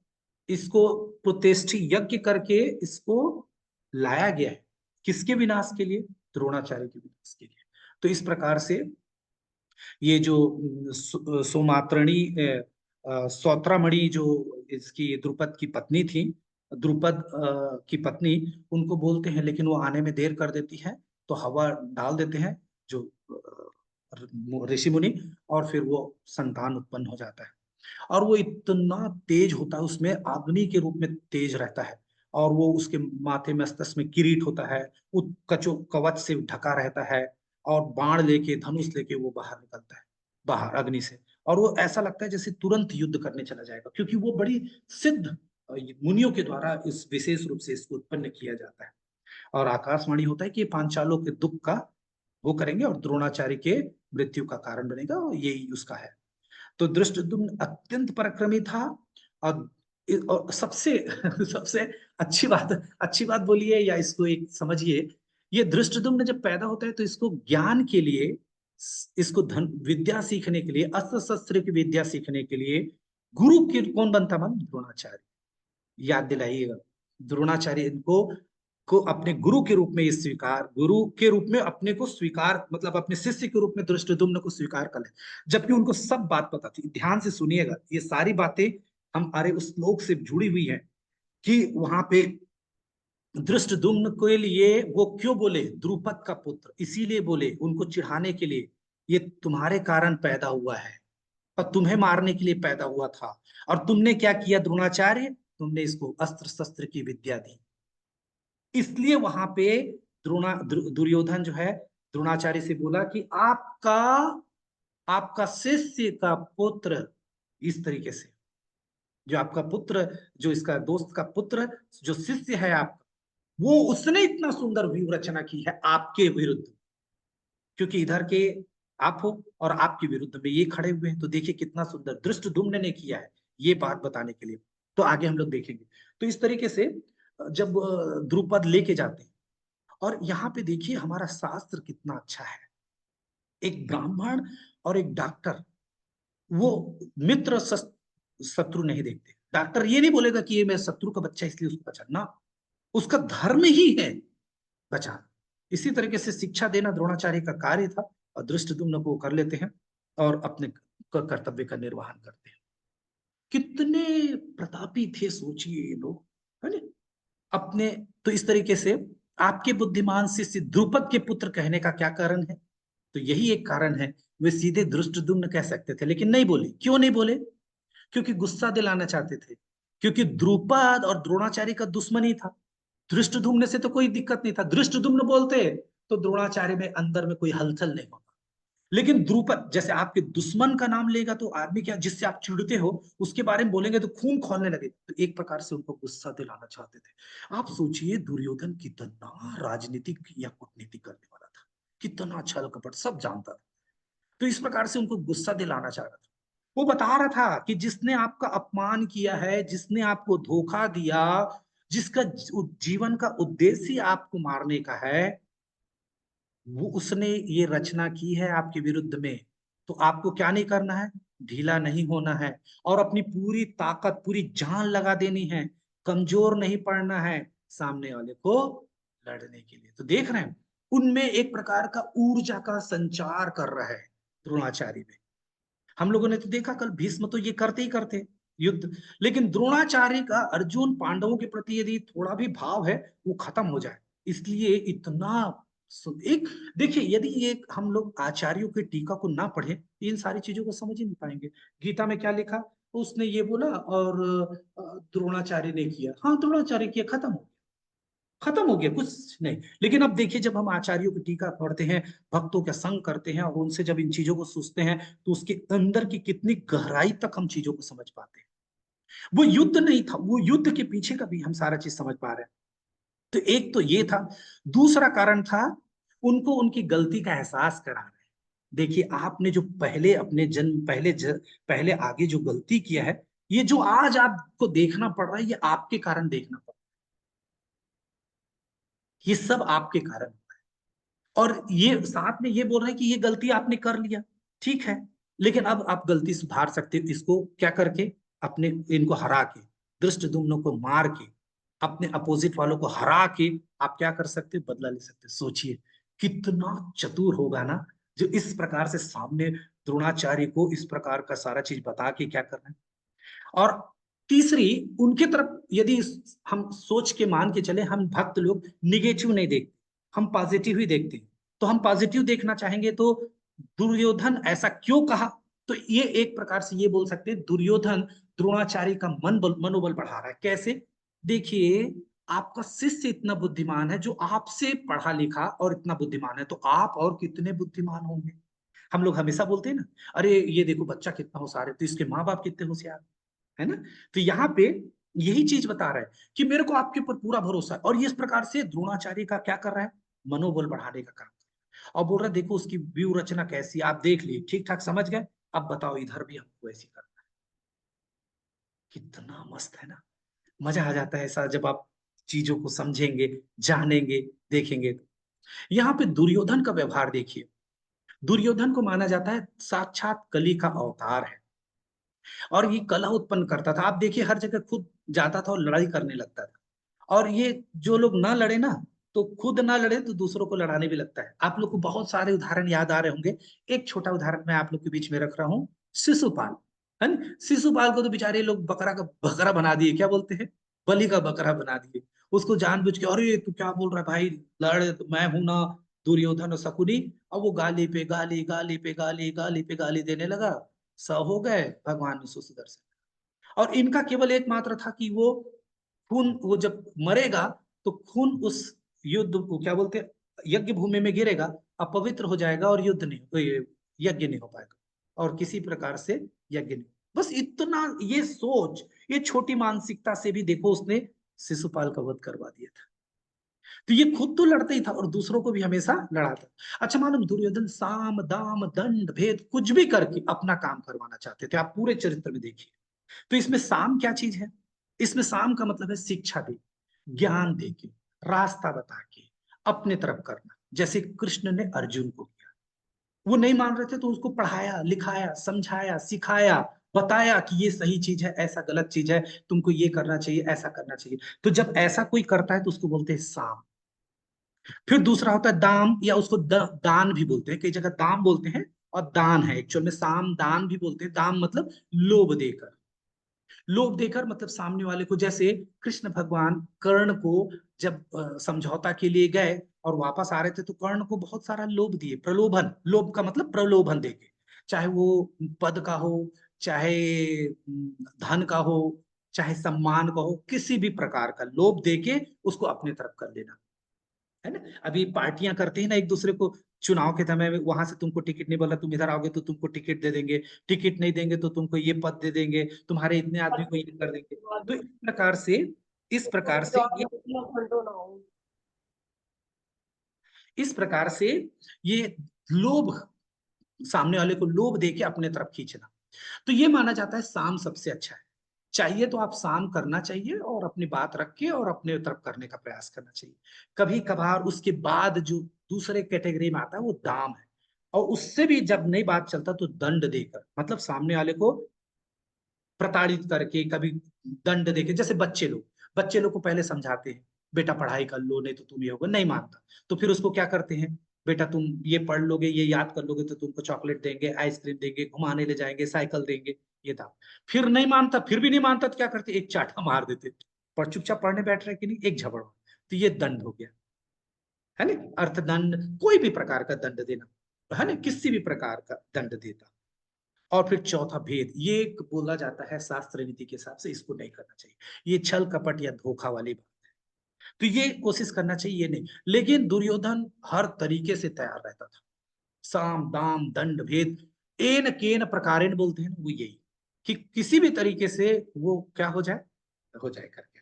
इसको प्रतिष्ठि यज्ञ करके इसको लाया गया है, किसके विनाश के लिए, द्रोणाचार्य के विनाश के लिए। तो इस प्रकार से ये जो सोमात्रणी सौत्रामणि जो इसकी द्रुपद की पत्नी थी, द्रुपद की पत्नी, उनको बोलते हैं, लेकिन वो आने में देर कर देती है, तो हवा डाल देते हैं जो ऋषि मुनि, और फिर वो संतान उत्पन्न हो जाता है। और वो इतना तेज होता है, उसमें अग्नि के रूप में तेज रहता है, और वो उसके माथे मस्तक में किरीट होता है, वो कवच से ढका रहता है, और बाण लेके, धनुष लेके वो बाहर निकलता है, बाहर अग्नि से। और वो ऐसा लगता है जैसे तुरंत युद्ध करने चला जाएगा, क्योंकि वो बड़ी सिद्ध मुनियों के द्वारा इस विशेष रूप से इसको उत्पन्न किया जाता है। और आकाशवाणी होता है कि पांचालों के दुख का वो करेंगे, और द्रोणाचार्य के मृत्यु का कारण बनेगा, और यही उसका है। तो धृष्टद्युम्न अत्यंत पराक्रमी था। और सबसे सबसे अच्छी बात बोलिए, या इसको एक समझिए, ये धृष्टद्युम्न जब पैदा होता है तो इसको ज्ञान के लिए, इसको धन विद्या सीखने के लिए, अस्त्र शस्त्र की विद्या सीखने के लिए गुरु के कौन बनता, मन द्रोणाचार्य। याद दिलाइएगा, द्रोणाचार्य इनको को अपने गुरु के रूप में ये स्वीकार, गुरु के रूप में अपने को स्वीकार, मतलब अपने शिष्य के रूप में धृष्टद्युम्न को स्वीकार कर ले, जबकि उनको सब बात पता थी। ध्यान से सुनिएगा, ये सारी बातें हमारे उस श्लोक से जुड़ी हुई है, कि वहां पे धृष्टद्युम्न के लिए वो क्यों बोले द्रुपद का पुत्र, इसीलिए बोले उनको चिढ़ाने के लिए, ये तुम्हारे कारण पैदा हुआ है और तुम्हें मारने के लिए पैदा हुआ था, और तुमने क्या किया द्रोणाचार्य, तुमने इसको अस्त्र शस्त्र की विद्या दी। इसलिए वहां पे दुर्योधन जो है द्रोणाचार्य से बोला कि आपका शिष्य का पुत्र, इस तरीके से, जो आपका पुत्र, जो इसका दोस्त का पुत्र, जो शिष्य है आपका, वो उसने इतना सुंदर व्यूह रचना की है आपके विरुद्ध, क्योंकि इधर के आप हो और आपके विरुद्ध में ये खड़े हुए हैं। तो देखिए कितना सुंदर धृष्टद्युम्न ने किया है, ये बात बताने के लिए। तो आगे हम लोग देखेंगे। तो इस तरीके से जब द्रुपद लेके जाते हैं, और यहाँ पे देखिए हमारा शास्त्र कितना अच्छा है। एक ब्राह्मण और एक डॉक्टर, वो मित्र शत्रु नहीं देखते। डॉक्टर ये नहीं बोलेगा कि ये मेरे शत्रु का बच्चा इसलिए उसको बचाना, उसका धर्म ही है बचाना। इसी तरीके से शिक्षा देना द्रोणाचार्य का कार्य था, और धृष्टद्युम्न को कर लेते हैं और अपने कर्तव्य का निर्वहन करते हैं। कितने प्रतापी थे सोचिए ये लोग, है ना अपने। तो इस तरीके से आपके बुद्धिमान शिष्य द्रुपद के पुत्र कहने का क्या कारण है, तो यही एक कारण है। वे सीधे धृष्टद्युम्न कह सकते थे, लेकिन नहीं बोले। क्यों नहीं बोले, क्योंकि गुस्सा दिलाना चाहते थे। क्योंकि द्रुपद और द्रोणाचार्य का दुश्मन ही था। धृष्टद्युम्न से तो कोई दिक्कत नहीं था, धृष्टद्युम्न बोलते तो द्रोणाचार्य में अंदर में कोई हलचल नहीं होता। लेकिन द्रुपद, जैसे आपके दुश्मन का नाम लेगा तो आदमी क्या, जिससे आप चिढ़ते हो उसके बारे में बोलेंगे तो खून खौलने लगे, तो एक प्रकार से उनको गुस्सा दिलाना चाहते थे। आप सोचिए दुर्योधन कितना राजनीतिक या कूटनीति करने वाला था, कितना छल कपट सब जानता था, तो इस प्रकार से उनको गुस्सा दिलाना चाह रहा था। वो बता रहा था कि जिसने आपका अपमान किया है, जिसने आपको धोखा दिया, जिसका जीवन का उद्देश्य आपको मारने का है, वो उसने ये रचना की है आपके विरुद्ध में। तो आपको क्या नहीं करना है, ढीला नहीं होना है और अपनी पूरी ताकत पूरी जान लगा देनी है, कमजोर नहीं पड़ना है सामने वाले को लड़ने के लिए। तो देख रहे हैं उनमें एक प्रकार का ऊर्जा का संचार कर रहा है द्रोणाचार्य में। हम लोगों ने तो देखा कल भीष्म तो ये करते ही करते युद्ध, लेकिन द्रोणाचार्य का अर्जुन पांडवों के प्रति यदि थोड़ा भी भाव है वो खत्म हो जाए, इसलिए इतना एक देखिए, यदि ये हम लोग आचार्यों के टीका को ना पढ़े इन सारी चीजों को समझ ही नहीं पाएंगे। गीता में क्या लिखा, उसने ये बोला और द्रोणाचार्य ने किया, हाँ द्रोणाचार्य किया, खत्म हो गया, खत्म हो गया, कुछ नहीं। लेकिन अब देखिए जब हम आचार्यों की टीका पढ़ते हैं, भक्तों का संग करते हैं और उनसे जब इन चीजों को सोचते हैं तो उसके अंदर की कितनी गहराई तक हम चीजों को समझ पाते हैं। वो युद्ध नहीं था, वो युद्ध के पीछे का भी हम सारा चीज समझ पा रहे हैं। तो एक तो ये था, दूसरा कारण था उनको उनकी गलती का एहसास करा रहे हैं। देखिए आपने जो पहले अपने जन्म पहले आगे जो गलती किया है, ये जो आज आपको देखना पड़ रहा है, ये आपके कारण देखना पड़ रहा है, ये सब आपके कारण। और ये साथ में ये बोल रहे हैं कि ये गलती आपने कर लिया, ठीक है, लेकिन अब आप गलती सुधार सकते हो, इसको क्या करके, अपने इनको हरा के, धृष्टद्युम्न को मार के, अपने अपोजिट वालों को हरा के आप क्या कर सकते हो, बदला ले सकते हो। सोचिए कितना चतुर होगा ना, जो इस प्रकार से सामने द्रोणाचार्य को इस प्रकार का सारा चीज बता के क्या करना है। और तीसरी, उनके तरफ यदि हम सोच के मान के चले, हम भक्त लोग निगेटिव नहीं देखते, हम पॉजिटिव ही देखते हैं। तो हम पॉजिटिव देखना चाहेंगे तो दुर्योधन ऐसा क्यों कहा, तो ये एक प्रकार से ये बोल सकते हैं दुर्योधन द्रोणाचार्य का मनोबल बढ़ा रहा है। कैसे, देखिए आपका शिष्य इतना बुद्धिमान है, जो आपसे पढ़ा लिखा और इतना बुद्धिमान है, तो आप और कितने बुद्धिमान होंगे। हम लोग हमेशा बोलते हैं ना, अरे ये देखो बच्चा कितना होशियार है, तो इसके माँ बाप कितने होशियार है ना। तो यहाँ पे यही चीज बता रहा है कि मेरे को आपके ऊपर पूरा भरोसा है, और ये इस प्रकार से द्रोणाचार्य का क्या कर रहा है, मनोबल बढ़ाने का काम कर रहा है। और बोल रहा है देखो उसकी व्यूह रचना कैसी, आप देख लिए, ठीक ठाक समझ गए, अब बताओ इधर भी हमको ऐसी करना है। कितना मस्त है ना, मजा आ जाता है ऐसा जब आप चीजों को समझेंगे, जानेंगे, देखेंगे। यहाँ पे दुर्योधन का व्यवहार देखिए, दुर्योधन को माना जाता है साक्षात कली का अवतार है, और ये कला उत्पन्न करता था। आप देखिए हर जगह खुद जाता था और लड़ाई करने लगता था, और ये जो लोग ना लड़े ना, तो खुद ना लड़े तो दूसरों को लड़ाने भी लगता है। आप लोग को बहुत सारे उदाहरण याद आ रहे होंगे, एक छोटा उदाहरण मैं आप लोग के बीच में रख रहा हूँ, शिशुपाल है ना। शिशुपाल को तो बेचारे लोग बकरा का बकरा बना दिए, क्या बोलते हैं, बलि का बकरा बना दिए। उसको जानबूझ के, अरे तू क्या बोल रहा है भाई, लड़ तो मैं हूं ना, दुर्योधन और शकुनी। और वो गाली पे गाली, गाली पे गाली, गाली पे गाली देने लगा, सब हो गए, भगवान ने सुदर्शन। और इनका केवल एकमात्र था कि वो खून, वो जब मरेगा तो खून उस युद्ध को क्या बोलते हैं, यज्ञ भूमि में गिरेगा, अपवित्र हो जाएगा और युद्ध नहीं, यज्ञ नहीं हो पाएगा, और किसी प्रकार से यज्ञ नहीं। बस इतना ये सोच, ये छोटी मानसिकता से भी देखो उसने शिशुपाल का वध करवा दिया था। तो ये खुद तो लड़ता ही था और दूसरों को भी हमेशा लड़ाता। अच्छा मालूम, दुर्योधन साम दाम दंड भेद कुछ भी करके अपना काम करवाना चाहते थे, आप पूरे चरित्र में देखिए। तो इसमें साम क्या चीज है, इसमें साम का मतलब है शिक्षा दे, ज्ञान दे के, रास्ता बता के अपने तरफ करना। जैसे कृष्ण ने अर्जुन को किया, वो नहीं मान रहे थे तो उसको पढ़ाया, लिखाया, समझाया, सिखाया, बताया कि ये सही चीज है, ऐसा गलत चीज है, तुमको ये करना चाहिए, ऐसा करना चाहिए। तो जब ऐसा कोई करता है तो उसको बोलते हैं साम। फिर दूसरा होता है दाम, या उसको दान भी बोलते हैं, कई जगह दाम बोलते हैं और दान है, एक्चुअल में साम दान भी बोलते हैं। दाम मतलब लोभ देकर, लोभ देकर मतलब सामने वाले को, जैसे कृष्ण भगवान कर्ण को जब समझौता के लिए गए और वापस आ रहे थे तो कर्ण को बहुत सारा लोभ दिए, प्रलोभन, लोभ का मतलब प्रलोभन देके, चाहे वो पद का हो, चाहे धन का हो, चाहे सम्मान का हो, किसी भी प्रकार का लोभ देके उसको अपने तरफ कर लेना, है ना। अभी पार्टियां करते हैं ना एक दूसरे को, चुनाव के समय में वहां से तुमको टिकट नहीं बोला, तुम इधर आओगे तो तुमको टिकट दे देंगे, टिकट नहीं देंगे तो तुमको ये पद दे देंगे, तुम्हारे इतने आदमी को ये कर देंगे। तो इस प्रकार से ये लोभ, सामने वाले को लोभ देके अपने तरफ खींचना, तो ये माना जाता है साम सबसे अच्छा है। चाहिए तो आप साम करना चाहिए और अपनी बात रख के और अपने तरफ करने का प्रयास करना चाहिए। कभी कभार उसके बाद जो दूसरे कैटेगरी में आता है वो दाम है, और उससे भी जब नहीं बात चलता तो दंड देकर, मतलब सामने वाले को प्रताड़ित करके, कभी दंड देके। जैसे बच्चे लोग को पहले समझाते हैं, बेटा पढ़ाई कर लो नहीं तो तुम ये होगा, नहीं मानता तो फिर उसको क्या करते हैं, बेटा तुम ये पढ़ लोगे, ये याद कर लोगे तो तुमको चॉकलेट देंगे, आइसक्रीम देंगे, घुमाने ले जाएंगे, साइकिल देंगे, ये था। फिर नहीं मानता, फिर भी नहीं मानता तो क्या करते, एक चाटा मार देते, पर चुपचाप पढ़ने बैठ रहे कि नहीं, एक झपड़, तो ये दंड हो गया, है ना। अर्थदंड, कोई भी प्रकार का दंड देना, है ना, किसी भी प्रकार का दंड देता। और फिर चौथा भेद, ये एक बोला जाता है शास्त्र नीति के हिसाब से इसको नहीं करना चाहिए, ये छल कपट या धोखा वाली बात है, तो ये कोशिश करना चाहिए, ये नहीं। लेकिन दुर्योधन हर तरीके से तैयार रहता था, साम दाम दंड भेद, एन केन प्रकारेण बोलते हैं ना, वो यही कि किसी भी तरीके से वो क्या हो जाए करके।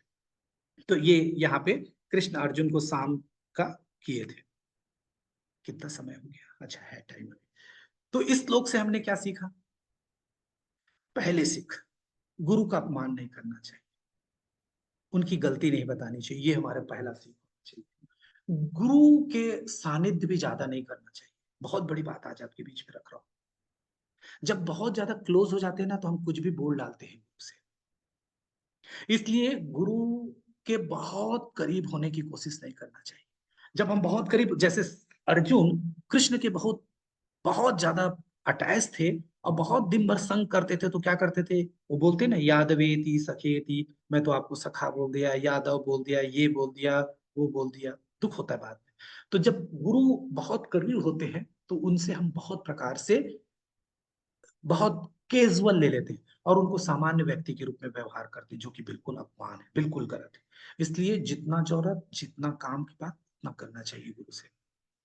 तो ये यहाँ पे कृष्ण अर्जुन को साम का किए थे। कितना समय हो गया, अच्छा है टाइम। तो इस श्लोक से हमने क्या सीखा, पहले सीख, गुरु का अपमान नहीं करना चाहिए, उनकी गलती नहीं बतानी चाहिए, ये हमारा पहला सीख होना चाहिए। गुरु के सानिध्य भी ज्यादा नहीं करना चाहिए, बहुत बड़ी बात आज आपके बीच में रख रहा हूं। जब बहुत ज्यादा क्लोज हो जाते हैं ना तो हम कुछ भी बोल डालते हैं गुरु से, इसलिए गुरु के बहुत करीब होने की कोशिश नहीं करना चाहिए। जब हम बहुत करीब, जैसे अर्जुन कृष्ण के बहुत बहुत ज्यादा अटैच थे और बहुत दिन भर संग करते थे, तो क्या करते थे, वो बोलते ना यादवेती सखेती, मैं तो आपको सखा बोल दिया, यादव बोल दिया, ये बोल दिया, वो बोल दिया, दुख होता है बाद में। तो जब गुरु बहुत करीब होते हैं तो उनसे हम बहुत प्रकार से बहुत कैजुअल ले लेते हैं और उनको सामान्य व्यक्ति के रूप में व्यवहार करते हैं, जो कि बिल्कुल अपमान है, बिल्कुल गलत है। इसलिए जितना जरूरत, जितना काम की बात, उतना करना चाहिए गुरु से,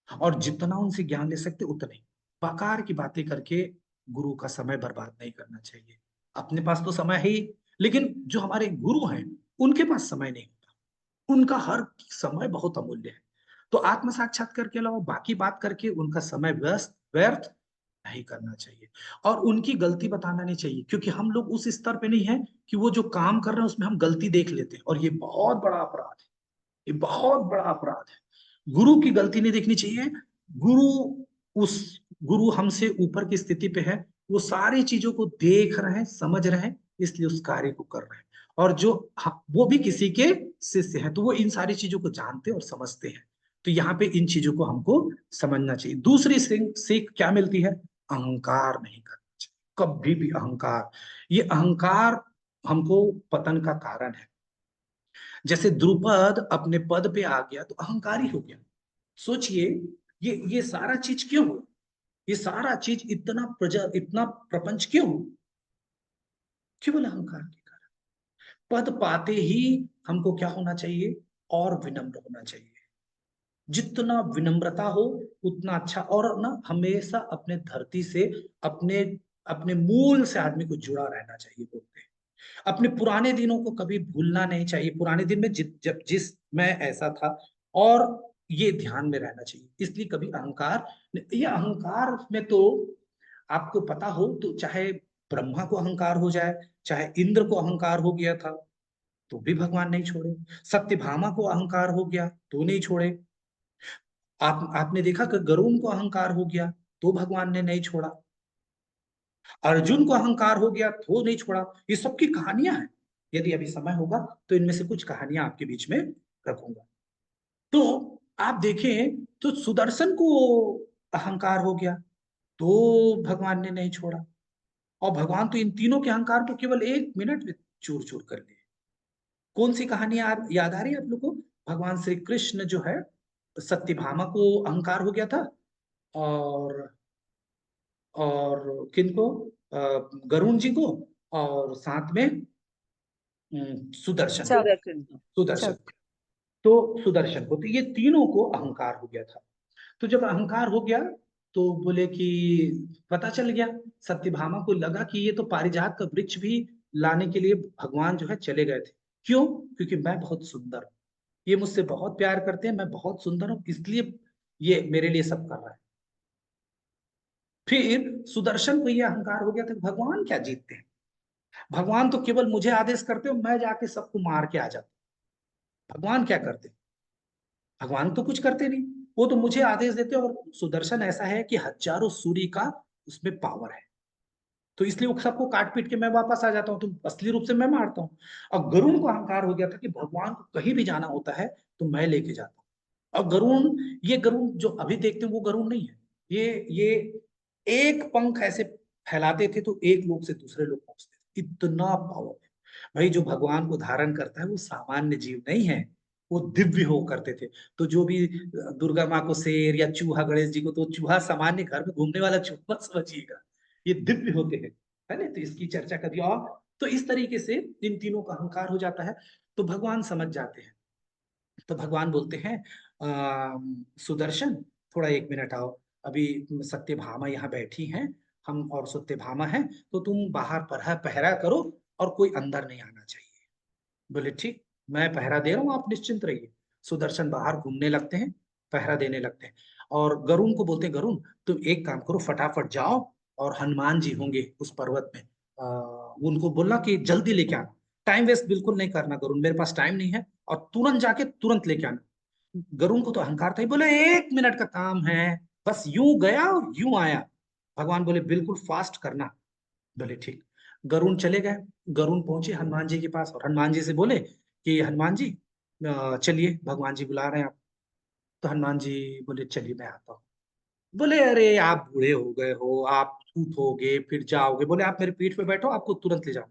और जितना उनसे ज्ञान ले सकते उतना ही। बेकार की बातें करके गुरु का समय बर्बाद नहीं करना चाहिए। अपने पास तो समय है ही, लेकिन जो हमारे गुरु हैं उनके पास समय नहीं होता, उनका हर समय बहुत अमूल्य है। तो आत्म साक्षात्कार के अलावा बाकी बात करके उनका समय व्यर्थ नहीं करना चाहिए, और उनकी गलती बताना नहीं चाहिए, क्योंकि हम लोग उस स्तर पे नहीं है कि वो जो काम कर रहे हैं उसमें हम गलती देख लेते हैं, और ये बहुत बड़ा अपराध है, ये बहुत बड़ा अपराध है। गुरु की गलती नहीं देखनी चाहिए। गुरु उस गुरु हमसे ऊपर की स्थिति पे है, वो सारी चीजों को देख रहे हैं, समझ रहे हैं, इसलिए उस कार्य को कर रहे हैं। और जो वो भी किसी के शिष्य हैं तो वो इन सारी चीजों को जानते और समझते हैं। तो यहाँ पे इन चीजों को हमको समझना चाहिए। दूसरी सीख क्या मिलती है, अहंकार नहीं करना चाहिए, कभी भी अहंकार। ये अहंकार हमको पतन का कारण है। जैसे द्रुपद अपने पद पे आ गया तो अहंकारी हो गया। सोचिए, ये सारा चीज क्यों हुआ, ये सारा चीज इतना प्रपंच क्यों हुआ, केवल अहंकार के कारण। पद पाते ही हमको क्या होना चाहिए, और विनम्र होना चाहिए। जितना विनम्रता हो उतना अच्छा, और ना हमेशा अपने धरती से, अपने अपने मूल से आदमी को जुड़ा रहना चाहिए, बोलते हैं। अपने पुराने दिनों को कभी भूलना नहीं चाहिए, पुराने दिन में जब जिस मैं ऐसा था, और ये ध्यान में रहना चाहिए। इसलिए कभी अहंकार, ये अहंकार में तो आपको पता हो तो चाहे ब्रह्मा को अहंकार हो जाए, चाहे इंद्र को अहंकार हो गया था तो भी भगवान नहीं छोड़े, सत्यभामा को अहंकार हो गया तो नहीं छोड़े, आपने देखा कि गरुण को अहंकार हो गया तो भगवान ने नहीं छोड़ा, अर्जुन को अहंकार हो गया तो नहीं छोड़ा। ये सबकी कहानियां हैं, यदि अभी समय होगा तो इनमें से कुछ कहानियां आपके बीच में रखूंगा। तो आप देखें तो सुदर्शन को अहंकार हो गया तो भगवान ने नहीं छोड़ा, और भगवान तो इन तीनों के अहंकार को केवल 1 मिनट में चूर चूर कर लिए। कौन सी कहानी याद आ रही है आप लोग को, भगवान श्री कृष्ण जो है सत्यभामा को अहंकार हो गया था, और किनको, गरुण जी को, और साथ में सुदर्शन चल सुदर्शन सुदर्शन चल तो सुदर्शन को, तो ये तीनों को अहंकार हो गया था। तो जब अहंकार हो गया तो बोले कि पता चल गया, सत्यभामा को लगा कि ये तो पारिजात का वृक्ष भी लाने के लिए भगवान जो है चले गए थे। क्यों? क्योंकि मैं बहुत सुंदर हूं, ये मुझसे बहुत प्यार करते हैं, मैं बहुत सुंदर हूं, इसलिए ये मेरे लिए सब कर रहा है। फिर सुदर्शन को ये अहंकार हो गया था कि भगवान क्या जीतते हैं, भगवान तो केवल मुझे आदेश करते हो, मैं जाके सबको मार के आ जाता। भगवान क्या करते? भगवान तो कुछ करते नहीं, वो तो मुझे आदेश देते हैं। और सुदर्शन ऐसा है कि हजारों सूर्य का उसमें पावर है, तो इसलिए वो सबको काट पीट के मैं वापस आ जाता हूँ, तो असली रूप से मैं मारता हूँ। और गरुण को अहंकार हो गया था कि भगवान को कहीं भी जाना होता है तो मैं लेके जाता हूँ। और गरुण, ये गरुण जो अभी देखते हैं वो गरुण नहीं है, ये एक पंख ऐसे फैलाते थे तो एक लोग से दूसरे लोग पहुंचते थे, इतना पावर है। भाई जो भगवान को धारण करता है वो सामान्य जीव नहीं है, वो दिव्य हो करते थे। तो जो भी दुर्गा माँ को शेर या चूहा, गणेश जी को तो चूहा सामान्य घर में घूमने वाला चूहा समझिएगा, ये दिव्य होते हैं, है ना। तो इसकी चर्चा कभी और। तो इस तरीके से इन तीनों का अहंकार हो जाता है, तो भगवान समझ जाते हैं। तो भगवान बोलते हैं सुदर्शन थोड़ा 1 मिनट आओ, अभी सत्यभामा यहाँ बैठी हैं, हम और सत्यभामा हैं, तो तुम बाहर पहरा पहरा करो और कोई अंदर नहीं आना चाहिए। बोले ठीक, मैं पहरा दे रहा हूँ, आप निश्चिंत रहिए। सुदर्शन बाहर घूमने लगते हैं, पहरा देने लगते हैं। और गरुण को बोलते हैं, गरुण तुम एक काम करो, फटाफट जाओ और हनुमान जी होंगे उस पर्वत में, उनको बोलना कि जल्दी लेके आना, टाइम वेस्ट बिल्कुल नहीं करना गरुण, मेरे पास टाइम नहीं है, और तुरंत जाके तुरंत लेके आना। गरुण को तो अहंकार था ही, बोले 1 मिनट का काम है, बस यूं गया और यूं आया। भगवान बोले बिल्कुल फास्ट करना। बोले ठीक। गरुण चले गए, गरुण पहुंचे हनुमान जी के पास और हनुमान जी से बोले कि हनुमान जी चलिए, भगवान जी बुला रहे हैं आप। तो हनुमान जी बोले चलिए मैं आता हूँ। बोले अरे आप बूढ़े हो गए हो, आप उठोगे फिर जाओगे, बोले आप मेरे पीठ पे बैठो, आपको तुरंत ले जाओ।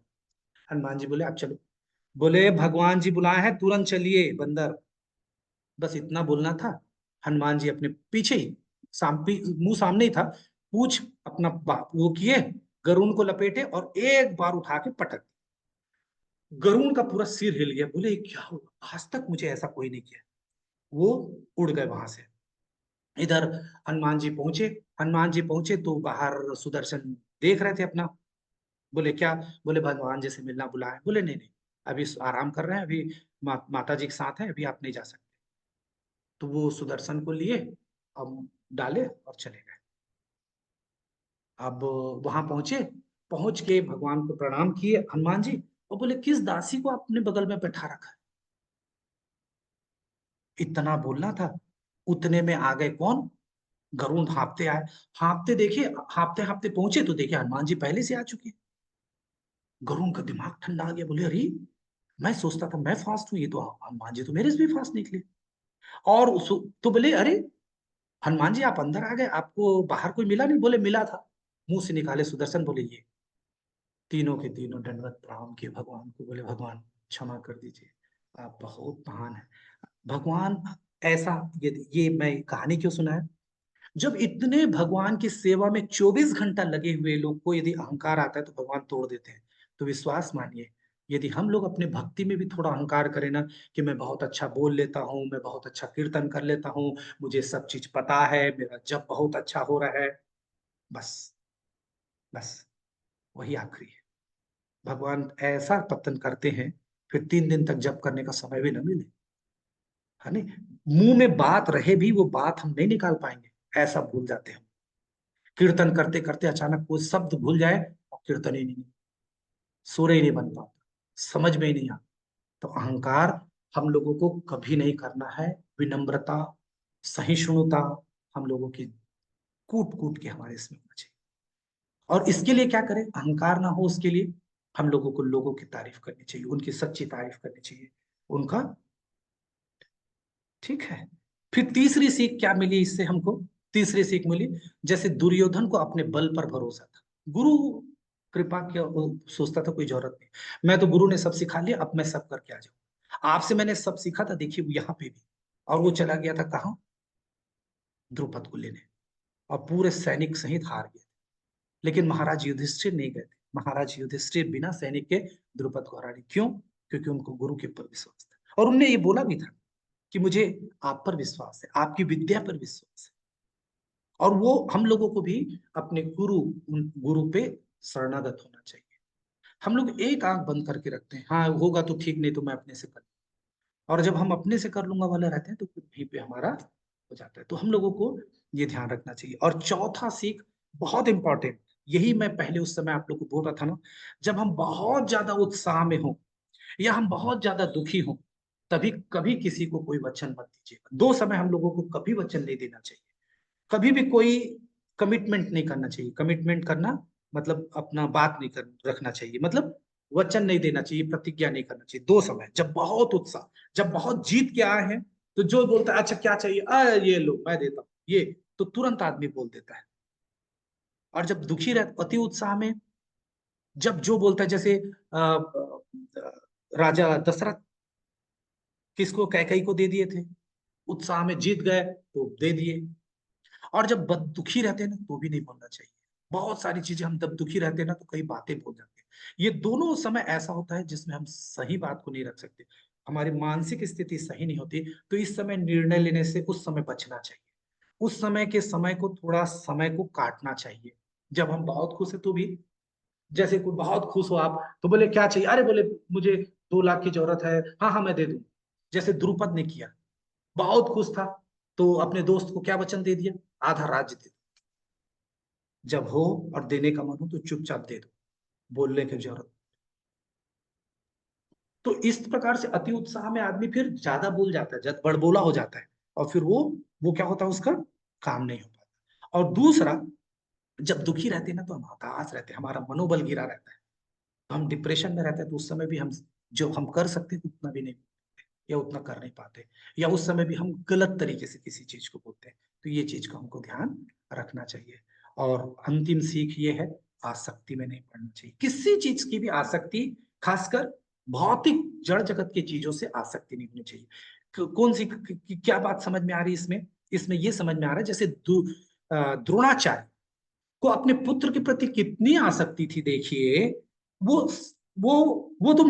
हनुमान जी बोले आप चलो। बोले भगवान जी बुलाए हैं, तुरंत चलिए बंदर। बस इतना बोलना था। हनुमान जी अपने पीछे ही, मुंह सामने ही था, पूछ अपना वो किए, गरुण को लपेटे और एक बार उठा के पटक। गरुण का पूरा सिर हिल गया, बोले क्या हुआ, आज तक मुझे ऐसा कोई नहीं किया। वो उड़ गए वहां से। इधर हनुमान जी पहुंचे, हनुमान जी पहुंचे तो बाहर सुदर्शन देख रहे थे अपना। बोले क्या? बोले भगवान जी से मिलना बुलाए। बोले नहीं नहीं, अभी आराम कर रहे हैं, अभी माता जी के साथ है, अभी आप नहीं जा सकते। तो वो सुदर्शन को लिए, अब डाले और चले गए। अब वहां पहुंचे, पहुंच के भगवान को प्रणाम किए हनुमान जी, और बोले किस दासी को आपने बगल में बैठा रखा है? इतना बोलना था, उतने में आ गए कौन? गरुण हाँफते आए। हाँफते देखे, हाँफते हाँफते पहुंचे तो देखे हनुमान जी पहले से आ चुके। गरुण का दिमाग ठंडा आ गया, बोले अरे मैं सोचता था मैं फास्ट हूं, ये तो हनुमान जी तो मेरे से भी फास्ट निकले। और तो बोले अरे हनुमान जी आप अंदर आ गए, आपको बाहर कोई मिला नहीं? बोले मिला था। मुंह से निकाले सुदर्शन, बोले ये। तीनों के तीनों दंडवत प्रणाम किए भगवान को, बोले भगवान क्षमा कर दीजिए, आप बहुत महान है। भगवान ऐसा, ये मैं कहानी क्यों सुना है, जब इतने भगवान की सेवा में 24 घंटा लगे हुए लोग को यदि अहंकार आता है तो भगवान तोड़ देते हैं। तो विश्वास मानिए, यदि हम लोग अपने भक्ति में भी थोड़ा अहंकार करें ना, कि मैं बहुत अच्छा बोल लेता हूँ, मैं बहुत अच्छा कीर्तन कर लेता हूँ, मुझे सब चीज पता है, मेरा जप बहुत अच्छा हो रहा है, बस बस वही आखिरी है। भगवान ऐसा पतन करते हैं, फिर 3 दिन तक जप करने का समय भी न मिले, है नहीं। मुंह में बात रहे भी वो बात हम नहीं निकाल पाएंगे, ऐसा भूल जाते हैं। कीर्तन करते करते अचानक वो शब्द भूल जाए और कीर्तन ही नहीं, सुर ही नहीं बन पाता, समझ में ही नहीं आता। तो अहंकार हम लोगों को कभी नहीं करना है। विनम्रता, सहिष्णुता हम लोगों की कूट कूट के हमारे इसमें होना चाहिए। और इसके लिए क्या करें, अहंकार ना हो उसके लिए हम लोगों को लोगों की तारीफ करनी चाहिए, उनकी सच्ची तारीफ करनी चाहिए, उनका। ठीक है। फिर तीसरी सीख क्या मिली इससे हमको? तीसरी सीख मिली, जैसे दुर्योधन को अपने बल पर भरोसा था, गुरु कृपा की वो सोचता था कोई जरूरत नहीं, मैं तो गुरु ने सब सिखा लिया, अब मैं सब करके आ जाऊं, आपसे मैंने सब सीखा था, देखिए यहाँ पे भी। और वो चला गया था कहाँ? द्रुपद को लेने, और पूरे सैनिक सहित हार गए। लेकिन महाराज युधिष्ठिर नहीं गए थे, महाराज युधिष्ठिर बिना सैनिक के द्रुपद को हरा नहीं। क्यों? क्योंकि उनको गुरु के ऊपर विश्वास था और उनने ये बोला भी था कि मुझे आप पर विश्वास है, आपकी विद्या पर विश्वास है। और वो हम लोगों को भी अपने गुरु पे शरणागत होना चाहिए। हम लोग एक आंख बंद करके रखते हैं, हाँ होगा तो ठीक, नहीं तो मैं अपने से कर लूंगा। और जब हम अपने से कर लूंगा वाले रहते हैं तो फिर वहीं पे हमारा हो जाता है। तो हम लोगों को ये ध्यान रखना चाहिए। और चौथा सीख बहुत इंपॉर्टेंट, यही मैं पहले उस समय आप लोग को बोल रहा था ना, जब हम बहुत ज्यादा उत्साह में हो या हम बहुत ज्यादा दुखी हो, तभी कभी किसी को कोई वचन मत दीजिएगा। 2 समय हम लोगों को कभी वचन नहीं देना चाहिए, कभी भी कोई कमिटमेंट नहीं करना चाहिए। कमिटमेंट करना मतलब अपना बात नहीं रखना चाहिए, मतलब वचन नहीं देना चाहिए, प्रतिज्ञा नहीं करना चाहिए। 2 समय, जब बहुत उत्साह, जब बहुत जीत के आए हैं, तो जो बोलता है अच्छा क्या चाहिए, ये लो मैं देता हूँ, ये तो तुरंत आदमी बोल देता है। और जब दुखी रहता, अति उत्साह में, जब जो बोलता है, जैसे राजा दशरथ किसको, कैकई को दे दिए थे, उत्साह में जीत गए तो दे दिए। और जब दुखी रहते हैं ना तो भी नहीं बोलना चाहिए। बहुत सारी चीजें हम जब दुखी रहते हैं ना तो कई बातें बोल जाते हैं। ये दोनों समय ऐसा होता है जिसमें हम सही बात को नहीं रख सकते, हमारी मानसिक स्थिति सही नहीं होती, तो इस समय निर्णय लेने से उस समय बचना चाहिए। उस समय के समय को, थोड़ा समय को काटना चाहिए। जब हम बहुत खुश है तो भी, जैसे कोई बहुत खुश हो आप तो बोले क्या चाहिए, अरे बोले मुझे 2 लाख की जरूरत है, हाँ हाँ मैं दे दूं। जैसे द्रुपद ने किया, बहुत खुश था तो अपने दोस्त को क्या वचन दे दिया, आधा राज्य दे दो। जब हो और देने का मन हो तो चुपचाप दे दो, बोलने की जरूरत। तो इस प्रकार से अति उत्साह में आदमी फिर ज्यादा बोल जाता है, जब बड़बोला हो जाता है, और फिर वो क्या होता है, उसका काम नहीं हो पाता। और दूसरा, जब दुखी रहते हैं ना तो हम हताश रहते हैं, हमारा मनोबल गिरा रहता है, हम डिप्रेशन में रहते हैं, तो उस समय भी हम जो हम कर सकते हैं उतना भी नहीं, या उतना कर नहीं पाते, या उस समय भी हम गलत तरीके से किसी चीज को बोलते हैं। तो ये चीज का हमको ध्यान रखना चाहिए। और अंतिम सीख ये है, आसक्ति में नहीं पड़ना चाहिए, किसी चीज की भी आसक्ति, खासकर भौतिक जड़ जगत की चीजों से आसक्ति नहीं होनी चाहिए। कौन सी क्या बात समझ में आ रही है इसमें? इसमें ये समझ में आ रहा है, जैसे द्रोणाचार्य को अपने पुत्र के प्रति कितनी आसक्ति थी, देखिए। वो वो वो तो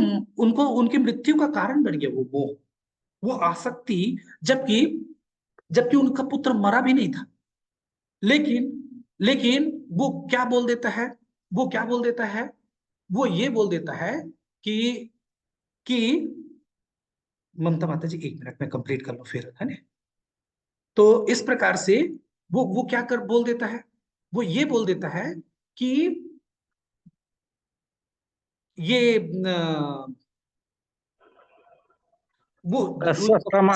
उनको उनकी मृत्यु का कारण बन गया, वो आसक्ति, जबकि जबकि उनका पुत्र मरा भी नहीं था। लेकिन लेकिन वो क्या बोल देता है, वो क्या बोल देता है, वो ये बोल देता है कि कि ममता माता जी 1 मिनट में कंप्लीट कर लो फिर, है ना। तो इस प्रकार से वो क्या कर बोल देता है, वो ये बोल देता है कि ये वो अश्वत्थामा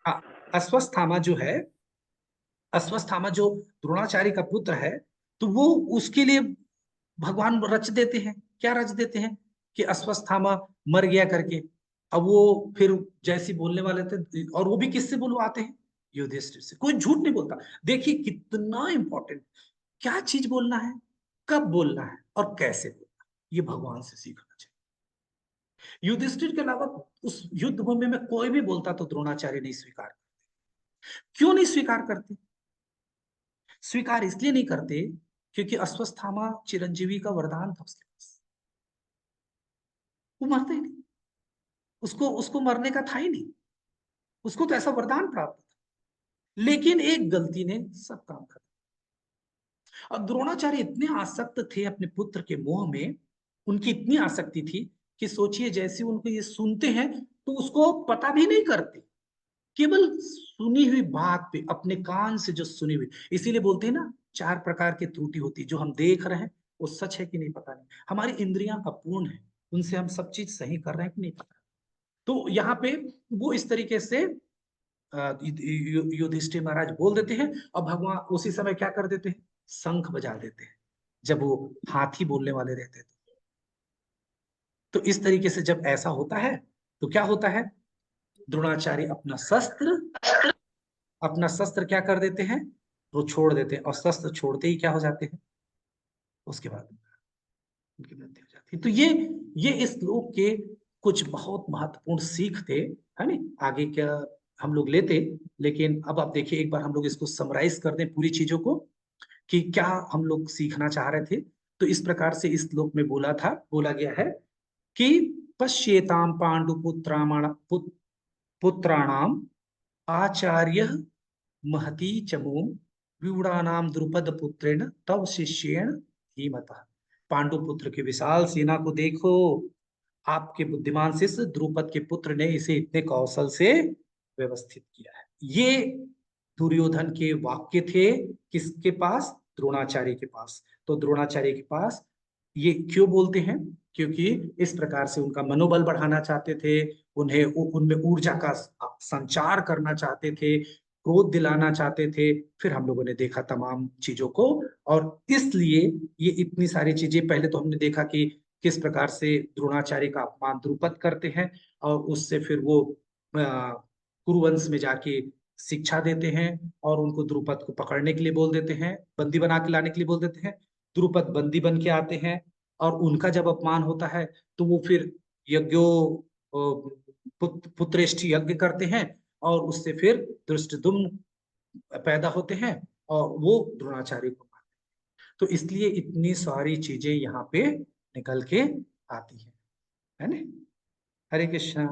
हाँ, अश्वत्थामा जो है, अश्वत्थामा जो द्रोणाचार्य का पुत्र है, तो वो उसके लिए भगवान रच देते हैं, क्या रच देते हैं कि अश्वत्थामा मर गया करके। अब वो फिर जैसी बोलने वाले थे, और वो भी किससे बुलवाते हैं, युधिष्ठिर से। कोई झूठ नहीं बोलता। देखिए कितना इंपॉर्टेंट, क्या चीज बोलना है, कब बोलना है और कैसे बोलना है, ये भगवान से सीखना चाहिए। युधिष्ठिर के अलावा उस युद्ध भूमि में कोई भी बोलता तो द्रोणाचार्य नहीं स्वीकार करते। क्यों नहीं स्वीकार करते? स्वीकार इसलिए नहीं करते क्योंकि अश्वत्थामा चिरंजीवी का वरदान था उसके पास, वो मरता ही नहीं, उसको उसको मरने का था ही नहीं, उसको तो ऐसा वरदान प्राप्त था। लेकिन एक गलती ने सब काम कर दिया। और द्रोणाचार्य इतने आसक्त थे अपने पुत्र के मोह में, उनकी इतनी आसक्ति थी कि सोचिए, जैसे उनको ये सुनते हैं तो उसको पता भी नहीं करते, केवल सुनी हुई बात पे, अपने कान से जो सुनी हुई। इसीलिए बोलते हैं ना, 4 प्रकार की त्रुटि होती है, जो हम देख रहे हैं वो सच है कि नहीं पता नहीं, हमारी इंद्रियां अपूर्ण है, उनसे हम सब चीज सही कर रहे हैं कि नहीं पता। तो यहाँ पे वो इस तरीके से युधिष्ठिर महाराज बोल देते हैं, और भगवान उसी समय क्या कर देते हैं, शंख बजा देते हैं, जब वो हाथी बोलने वाले रहते थे। तो इस तरीके से जब ऐसा होता है तो क्या होता है, द्रोणाचार्य अपना शस्त्र क्या कर देते हैं, वो छोड़ देते हैं, और शस्त्र छोड़ते ही क्या हो जाते हैं, उसके बाद उनकी मृत्यु हो जाती है। तो ये इस श्लोक के कुछ बहुत महत्वपूर्ण सीख थे, है ना। आगे क्या हम लोग लेते, लेकिन अब आप देखिए, एक बार हम लोग इसको समराइज कर दें पूरी चीजों को, कि क्या हम लोग सीखना चाह रहे थे। तो इस प्रकार से इस श्लोक में बोला गया है कि पश्येताम पुत्राणाम आचार्य महती चमू व्यूढ़ानाम द्रुपद पुत्रेण तव शिष्येण धीमतः। पांडुपुत्र की विशाल सेना को देखो, आपके बुद्धिमान शिष्य द्रुपद के पुत्र ने इसे इतने कौशल से व्यवस्थित किया है। ये दुर्योधन के वाक्य थे किसके पास? द्रोणाचार्य के पास। तो द्रोणाचार्य के पास ये क्यों बोलते हैं? क्योंकि इस प्रकार से उनका मनोबल बढ़ाना चाहते थे, उन्हें उनमें ऊर्जा का संचार करना चाहते थे, क्रोध दिलाना चाहते थे। फिर हम लोगों ने देखा तमाम चीजों को, और इसलिए ये इतनी सारी चीजें, पहले तो हमने देखा कि किस प्रकार से द्रोणाचार्य का अपमान द्रुपद करते हैं, और उससे फिर वो कुरुवंश में जाके शिक्षा देते हैं, और उनको द्रुपद को पकड़ने के लिए बोल देते हैं, बंदी बना के लाने के लिए बोल देते हैं। द्रुपद बंदी बन के आते हैं, और उनका जब अपमान होता है तो वो फिर यज्ञो पुत्रेष्ठ यज्ञ करते हैं, और उससे फिर धृष्टद्युम्न पैदा होते हैं, और वो द्रोणाचार्य को मारते हैं। तो इसलिए इतनी सारी चीजें यहाँ पे निकल के आती है ना। हरे कृष्णा।